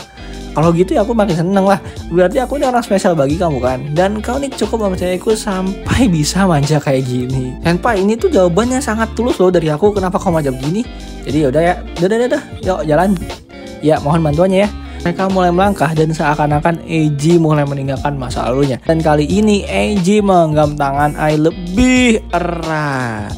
Kalau gitu ya aku makin seneng lah. Berarti aku ini orang spesial bagi kamu kan. Dan kau nih cukup mempercayaiku sampai bisa manja kayak gini. Senpai, ini tuh jawabannya sangat tulus loh dari aku. Kenapa kau manja begini? Jadi yaudah ya. Dadah. Yuk jalan. Ya mohon bantuannya ya. Mereka mulai melangkah dan seakan-akan Eiji mulai meninggalkan masa lalunya. Dan kali ini Eiji menggenggam tangan Ai lebih erat.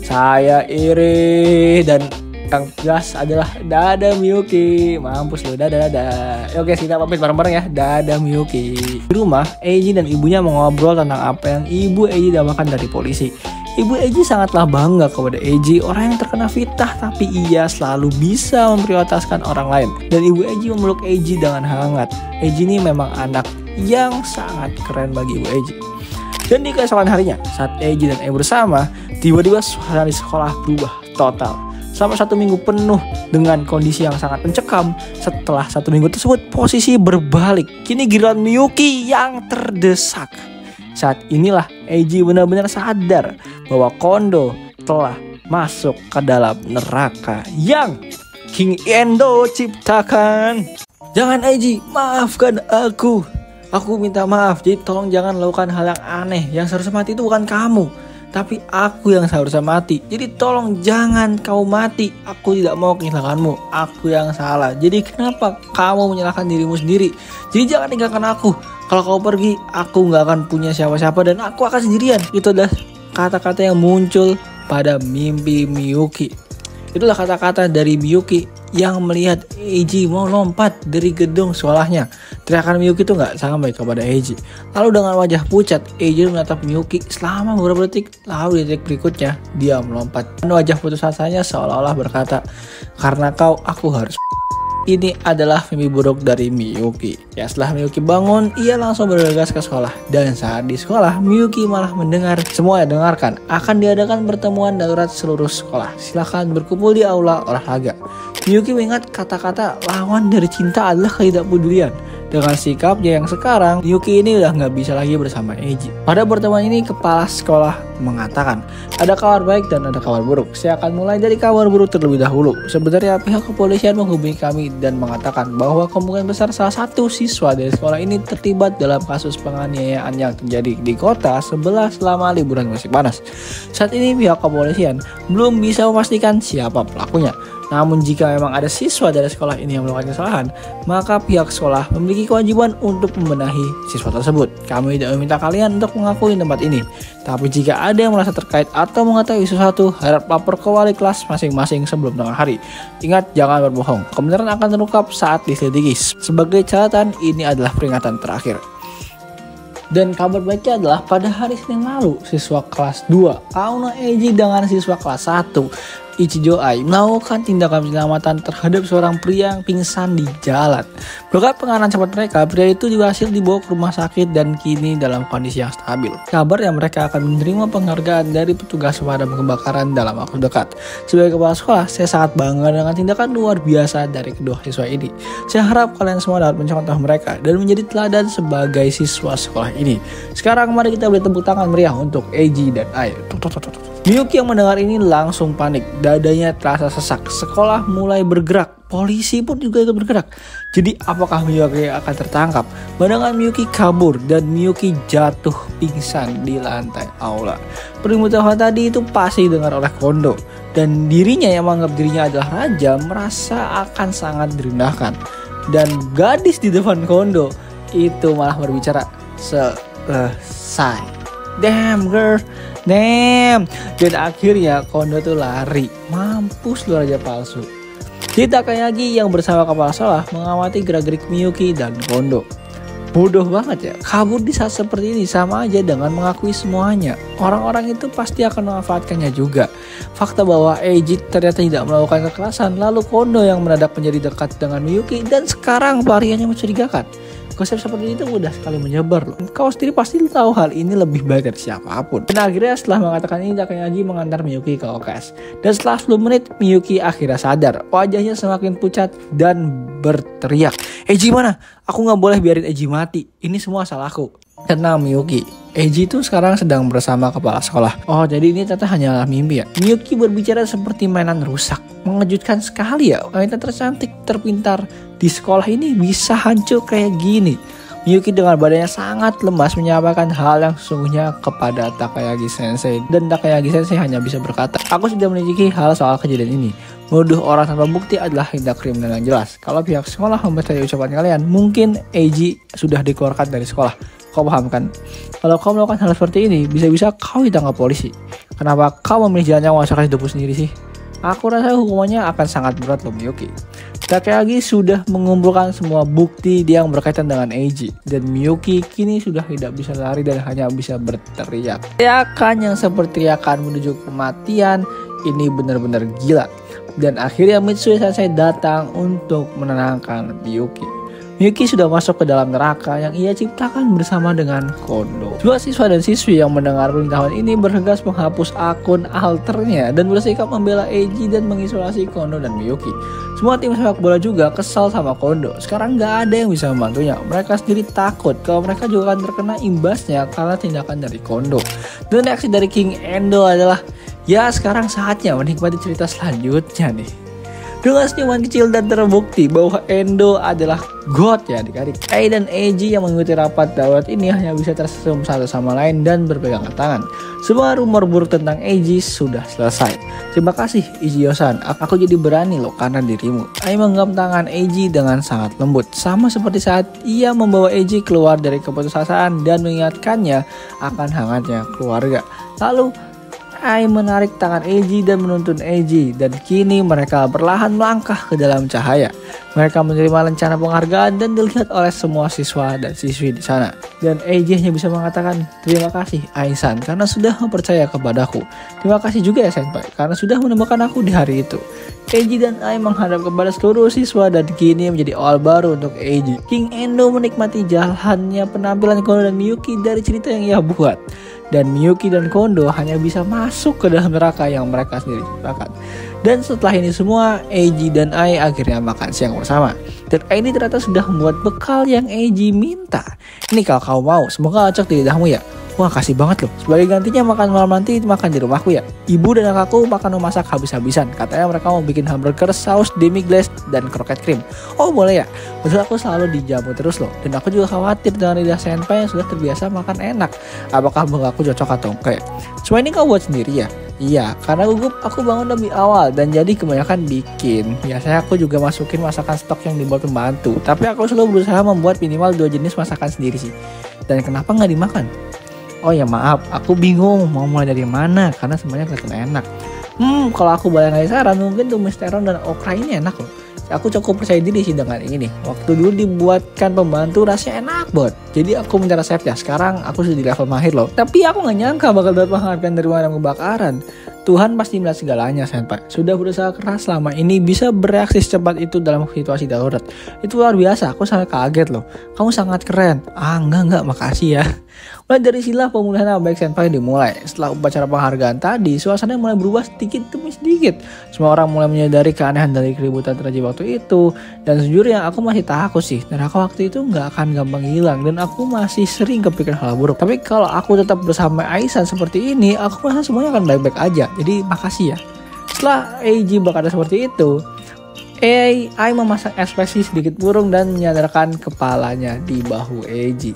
Saya iri dan Yang jelas adalah dadah Miyuki. Mampus lu, dadah. Oke, kita pamit bareng-bareng ya. Dadah Miyuki. Di rumah, Eiji dan ibunya mengobrol tentang apa yang ibu Eiji dapatkan dari polisi. Ibu Eiji sangatlah bangga kepada Eiji, orang yang terkena fitnah tapi ia selalu bisa memprioritaskan orang lain. Dan ibu Eiji memeluk Eiji dengan hangat. Eiji ini memang anak yang sangat keren bagi ibu Eiji. Dan di keesokan harinya, saat Eiji dan ibu bersama, tiba-tiba suasana di sekolah berubah total. Selama 1 minggu penuh dengan kondisi yang sangat mencekam. Setelah 1 minggu tersebut, posisi berbalik. Kini giliran Miyuki yang terdesak. Saat inilah Eiji benar-benar sadar bahwa Kondo telah masuk ke dalam neraka yang King Endo ciptakan. Jangan Eiji, maafkan aku. Aku minta maaf, jadi tolong jangan lakukan hal yang aneh. Yang seharusnya mati itu bukan kamu, tapi aku yang seharusnya mati. Jadi tolong jangan kau mati. Aku tidak mau kehilanganmu. Aku yang salah. Jadi kenapa kamu menyalahkan dirimu sendiri? Jadi jangan tinggalkan aku. Kalau kau pergi, aku gak akan punya siapa-siapa dan aku akan sendirian. Itu adalah kata-kata yang muncul pada mimpi Miyuki. Itulah kata-kata dari Miyuki yang melihat Eiji mau lompat dari gedung sekolahnya. Teriakan Miyuki itu gak sampai kepada Eiji. Lalu dengan wajah pucat, Eiji menatap Miyuki selama beberapa detik. Lalu di detik berikutnya, dia melompat. Dan wajah putus asanya seolah-olah berkata, karena kau, aku harus. Ini adalah mimpi buruk dari Miyuki. Ya, setelah Miyuki bangun, ia langsung bergegas ke sekolah. Dan saat di sekolah, Miyuki malah mendengar semua yang dengarkan. Akan diadakan pertemuan darurat seluruh sekolah. Silakan berkumpul di aula olahraga. Miyuki mengingat kata-kata lawan dari cinta adalah ketidakpedulian. Dengan sikapnya yang sekarang, Miyuki ini udah nggak bisa lagi bersama Eiji. Pada pertemuan ini, kepala sekolah mengatakan, ada kabar baik dan ada kabar buruk. Saya akan mulai dari kabar buruk terlebih dahulu. Sebenarnya pihak kepolisian menghubungi kami dan mengatakan bahwa kemungkinan besar salah satu siswa dari sekolah ini terlibat dalam kasus penganiayaan yang terjadi di kota sebelah selama liburan musim panas. Saat ini pihak kepolisian belum bisa memastikan siapa pelakunya. Namun jika memang ada siswa dari sekolah ini yang melakukan kesalahan, maka pihak sekolah memiliki kewajiban untuk membenahi siswa tersebut. Kami tidak meminta kalian untuk mengakui tempat ini. Tapi jika ada yang merasa terkait atau mengetahui sesuatu, harap lapor ke wali kelas masing-masing sebelum tengah hari. Ingat, jangan berbohong. Kebenaran akan terungkap saat diselidiki. Sebagai catatan, ini adalah peringatan terakhir. Dan kabar baiknya adalah pada hari Senin lalu, siswa kelas 2, Aono Eiji dengan siswa kelas 1, Ichijo Ai melakukan tindakan penyelamatan terhadap seorang pria yang pingsan di jalan. Berkat penanganan cepat mereka, pria itu berhasil dibawa ke rumah sakit dan kini dalam kondisi yang stabil. Kabar yang mereka akan menerima penghargaan dari petugas pemadam kebakaran dalam waktu dekat. Sebagai kepala sekolah, saya sangat bangga dengan tindakan luar biasa dari kedua siswa ini. Saya harap kalian semua dapat mencontoh mereka dan menjadi teladan sebagai siswa sekolah ini. Sekarang mari kita beri tepuk tangan meriah untuk Eiji dan Ai. Miyuki yang mendengar ini langsung panik, dadanya terasa sesak, sekolah mulai bergerak, polisi pun juga ikut bergerak. Jadi apakah Miyuki akan tertangkap? Badangan Miyuki kabur dan Miyuki jatuh pingsan di lantai aula. Pemberitahuan tadi itu pasti didengar oleh Kondo, dan dirinya yang menganggap dirinya adalah raja merasa akan sangat direndahkan. Dan gadis di depan Kondo itu malah berbicara selesai. Damn girl, damn. Dan akhirnya Kondo tuh lari. Mampus lu raja palsu. Jadi Takayagi yang bersama kepala sekolah mengamati gerak-gerik Miyuki dan Kondo. Bodoh banget ya, kabur di saat seperti ini sama aja dengan mengakui semuanya. Orang-orang itu pasti akan memanfaatkannya juga. Fakta bahwa Eiji ternyata tidak melakukan kekerasan, lalu Kondo yang mendadak menjadi dekat dengan Miyuki dan sekarang pelariannya mencurigakan. Konsep seperti itu mudah sekali menyebar loh. Kau sendiri pasti tahu hal ini lebih baik dari siapapun. Dan akhirnya setelah mengatakan ini, Takayagi mengantar Miyuki ke UKS. Dan setelah 10 menit, Miyuki akhirnya sadar. Wajahnya semakin pucat dan berteriak, Eiji mana? Aku gak boleh biarin Eiji mati. Ini semua salahku. Tenang Miyuki, Eiji itu sekarang sedang bersama kepala sekolah. Oh, jadi ini ternyata hanyalah mimpi ya. Miyuki berbicara seperti mainan rusak. Mengejutkan sekali ya, wanita tercantik, terpintar di sekolah ini bisa hancur kayak gini. Miyuki dengan badannya sangat lemas menyampaikan hal yang sesungguhnya kepada Takayagi Sensei. Dan Takayagi Sensei hanya bisa berkata, aku sudah menyelidiki hal soal kejadian ini. Menuduh orang tanpa bukti adalah tindak kriminal yang jelas. Kalau pihak sekolah mempercayai ucapan kalian, mungkin Eiji sudah dikeluarkan dari sekolah. Kau paham kan? Kalau kau melakukan hal seperti ini, bisa-bisa kau ditangkap polisi. Kenapa kau memilih jalan yang memasukkan hidupmu sendiri sih? Aku rasa hukumannya akan sangat berat loh Miyuki. Takeagi sudah mengumpulkan semua bukti yang berkaitan dengan Eiji, dan Miyuki kini sudah tidak bisa lari dan hanya bisa berteriak. Teriakan yang seperti teriakan menuju kematian ini benar-benar gila. Dan akhirnya Mitsui Sensei datang untuk menenangkan Miyuki. Miyuki sudah masuk ke dalam neraka yang ia ciptakan bersama dengan Kondo. Dua siswa dan siswi yang mendengar perintahan ini bergegas menghapus akun alternya dan bersikap membela Eiji dan mengisolasi Kondo dan Miyuki. Semua tim sepak bola juga kesal sama Kondo. Sekarang gak ada yang bisa membantunya. Mereka sendiri takut kalau mereka juga akan terkena imbasnya karena tindakan dari Kondo. Dan reaksi dari King Endo adalah, ya sekarang saatnya menikmati cerita selanjutnya nih. Dengan senyuman kecil dan terbukti bahwa Endo adalah God ya adik-adik. Ai dan Eiji yang mengikuti rapat darurat ini hanya bisa tersenyum satu sama lain dan berpegangan tangan. Semua rumor buruk tentang Eiji sudah selesai. Terima kasih Ichiyo-san, aku jadi berani loh karena dirimu. Ai menggenggam tangan Eiji dengan sangat lembut, sama seperti saat ia membawa Eiji keluar dari keputusasaan dan mengingatkannya akan hangatnya keluarga. Lalu Ai menarik tangan Eiji dan menuntun Eiji, dan kini mereka perlahan melangkah ke dalam cahaya. Mereka menerima rencana penghargaan dan dilihat oleh semua siswa dan siswi di sana. Dan Eiji hanya bisa mengatakan, terima kasih Ai-san karena sudah mempercaya kepadaku. Terima kasih juga ya Senpai karena sudah menemukan aku di hari itu. Eiji dan Ai menghadap kepada seluruh siswa dan kini menjadi awal baru untuk Eiji. King Endo menikmati jalannya penampilan Kondo dan Miyuki dari cerita yang ia buat. Dan Miyuki dan Kondo hanya bisa masuk ke dalam neraka yang mereka sendiri ciptakan. Dan setelah ini semua, Eiji dan Ai akhirnya makan siang bersama. Dan Ai ini ternyata sudah membuat bekal yang Eiji minta. Ini kalau kau mau, semoga cocok di lidahmu ya. Wah kasih banget loh. Sebagai gantinya makan malam nanti makan di rumahku ya. Ibu dan kakakku makan memasak habis-habisan. Katanya mereka mau bikin hamburger, saus, demi glaze, dan kroket krim. Oh boleh ya. Betul aku selalu dijamu terus loh. Dan aku juga khawatir dengan lidah senpai yang sudah terbiasa makan enak. Apakah aku cocok atau enggak? Semua ini kau buat sendiri ya? Iya, karena gugup aku bangun lebih awal dan jadi kebanyakan bikin. Biasanya aku juga masukin masakan stok yang dibuat pembantu. Tapi aku selalu berusaha membuat minimal 2 jenis masakan sendiri sih. Dan kenapa nggak dimakan? Oh ya maaf, aku bingung mau mulai dari mana karena semuanya kelihatan enak. Kalau aku boleh ngasih saran, mungkin tumis terong dan okra ini enak loh. Aku cukup percaya diri sih dengan ini. Waktu dulu dibuatkan pembantu rasanya enak banget. Jadi aku minta resepnya. Sekarang aku sudah di level mahir loh. Tapi aku nggak nyangka bakal dapat penghargaan dari pemadam kebakaran. Tuhan pasti melihat segalanya senpai. Sudah berusaha keras selama ini bisa bereaksi secepat itu dalam situasi darurat. Itu luar biasa, aku sangat kaget loh. Kamu sangat keren. Enggak, makasih ya. Mulai dari sila pemulihan nama baik senpai dimulai. Setelah upacara penghargaan tadi, suasana mulai berubah sedikit demi sedikit. Semua orang mulai menyadari keanehan dari keributan terjadi waktu itu. Dan sejujurnya aku masih takut sih. Neraka waktu itu nggak akan gampang hilang. Dan aku masih sering kepikiran hal buruk. Tapi kalau aku tetap bersama Aisan seperti ini, aku rasa semuanya akan baik-baik aja. Jadi makasih ya. Setelah Eiji berkata seperti itu, Ai memasang ekspresi sedikit burung dan menyandarkan kepalanya di bahu Eiji.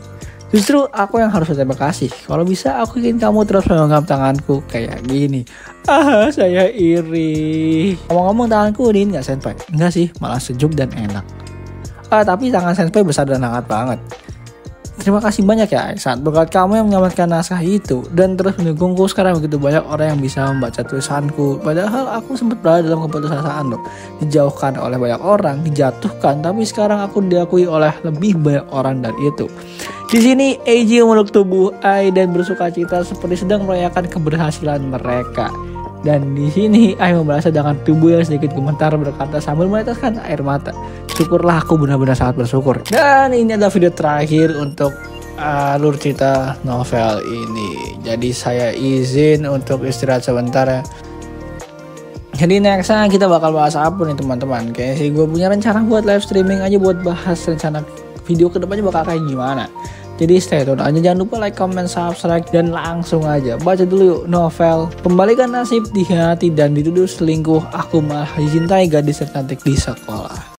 Justru aku yang harus berterima kasih. Kalau bisa aku ingin kamu terus memegang tanganku kayak gini. Saya iri. Ngomong-ngomong tanganku dingin gak senpai? Enggak sih, malah sejuk dan enak. Tapi tangan senpai besar dan hangat banget. Terima kasih banyak ya Aisan, berkat kamu yang menyelamatkan naskah itu dan terus mendukungku. Sekarang begitu banyak orang yang bisa membaca tulisanku. Padahal aku sempat berada dalam keputusasaan loh. Dijauhkan oleh banyak orang, dijatuhkan, tapi sekarang aku diakui oleh lebih banyak orang dari itu. Di sini Eiji memeluk tubuh Ai dan bersuka cita seperti sedang merayakan keberhasilan mereka. Dan di sini Ai membalasnya dengan tubuh yang sedikit gemetar berkata sambil meneteskan air mata. Syukurlah, aku benar-benar sangat bersyukur. Dan ini adalah video terakhir untuk alur cerita novel ini. Jadi saya izin untuk istirahat sebentar ya. Jadi nextnya kita bakal bahas apa nih teman-teman. Kayaknya sih gue punya rencana buat live streaming aja buat bahas rencana video kedepannya bakal kayak gimana. Jadi stay tune aja, jangan lupa like, comment, subscribe, dan langsung aja baca dulu yuk novel Pembalikan Nasib, Dikhianati dan Dituduh Selingkuh, Aku Malah Dicintai Gadis Tercantik di Sekolah.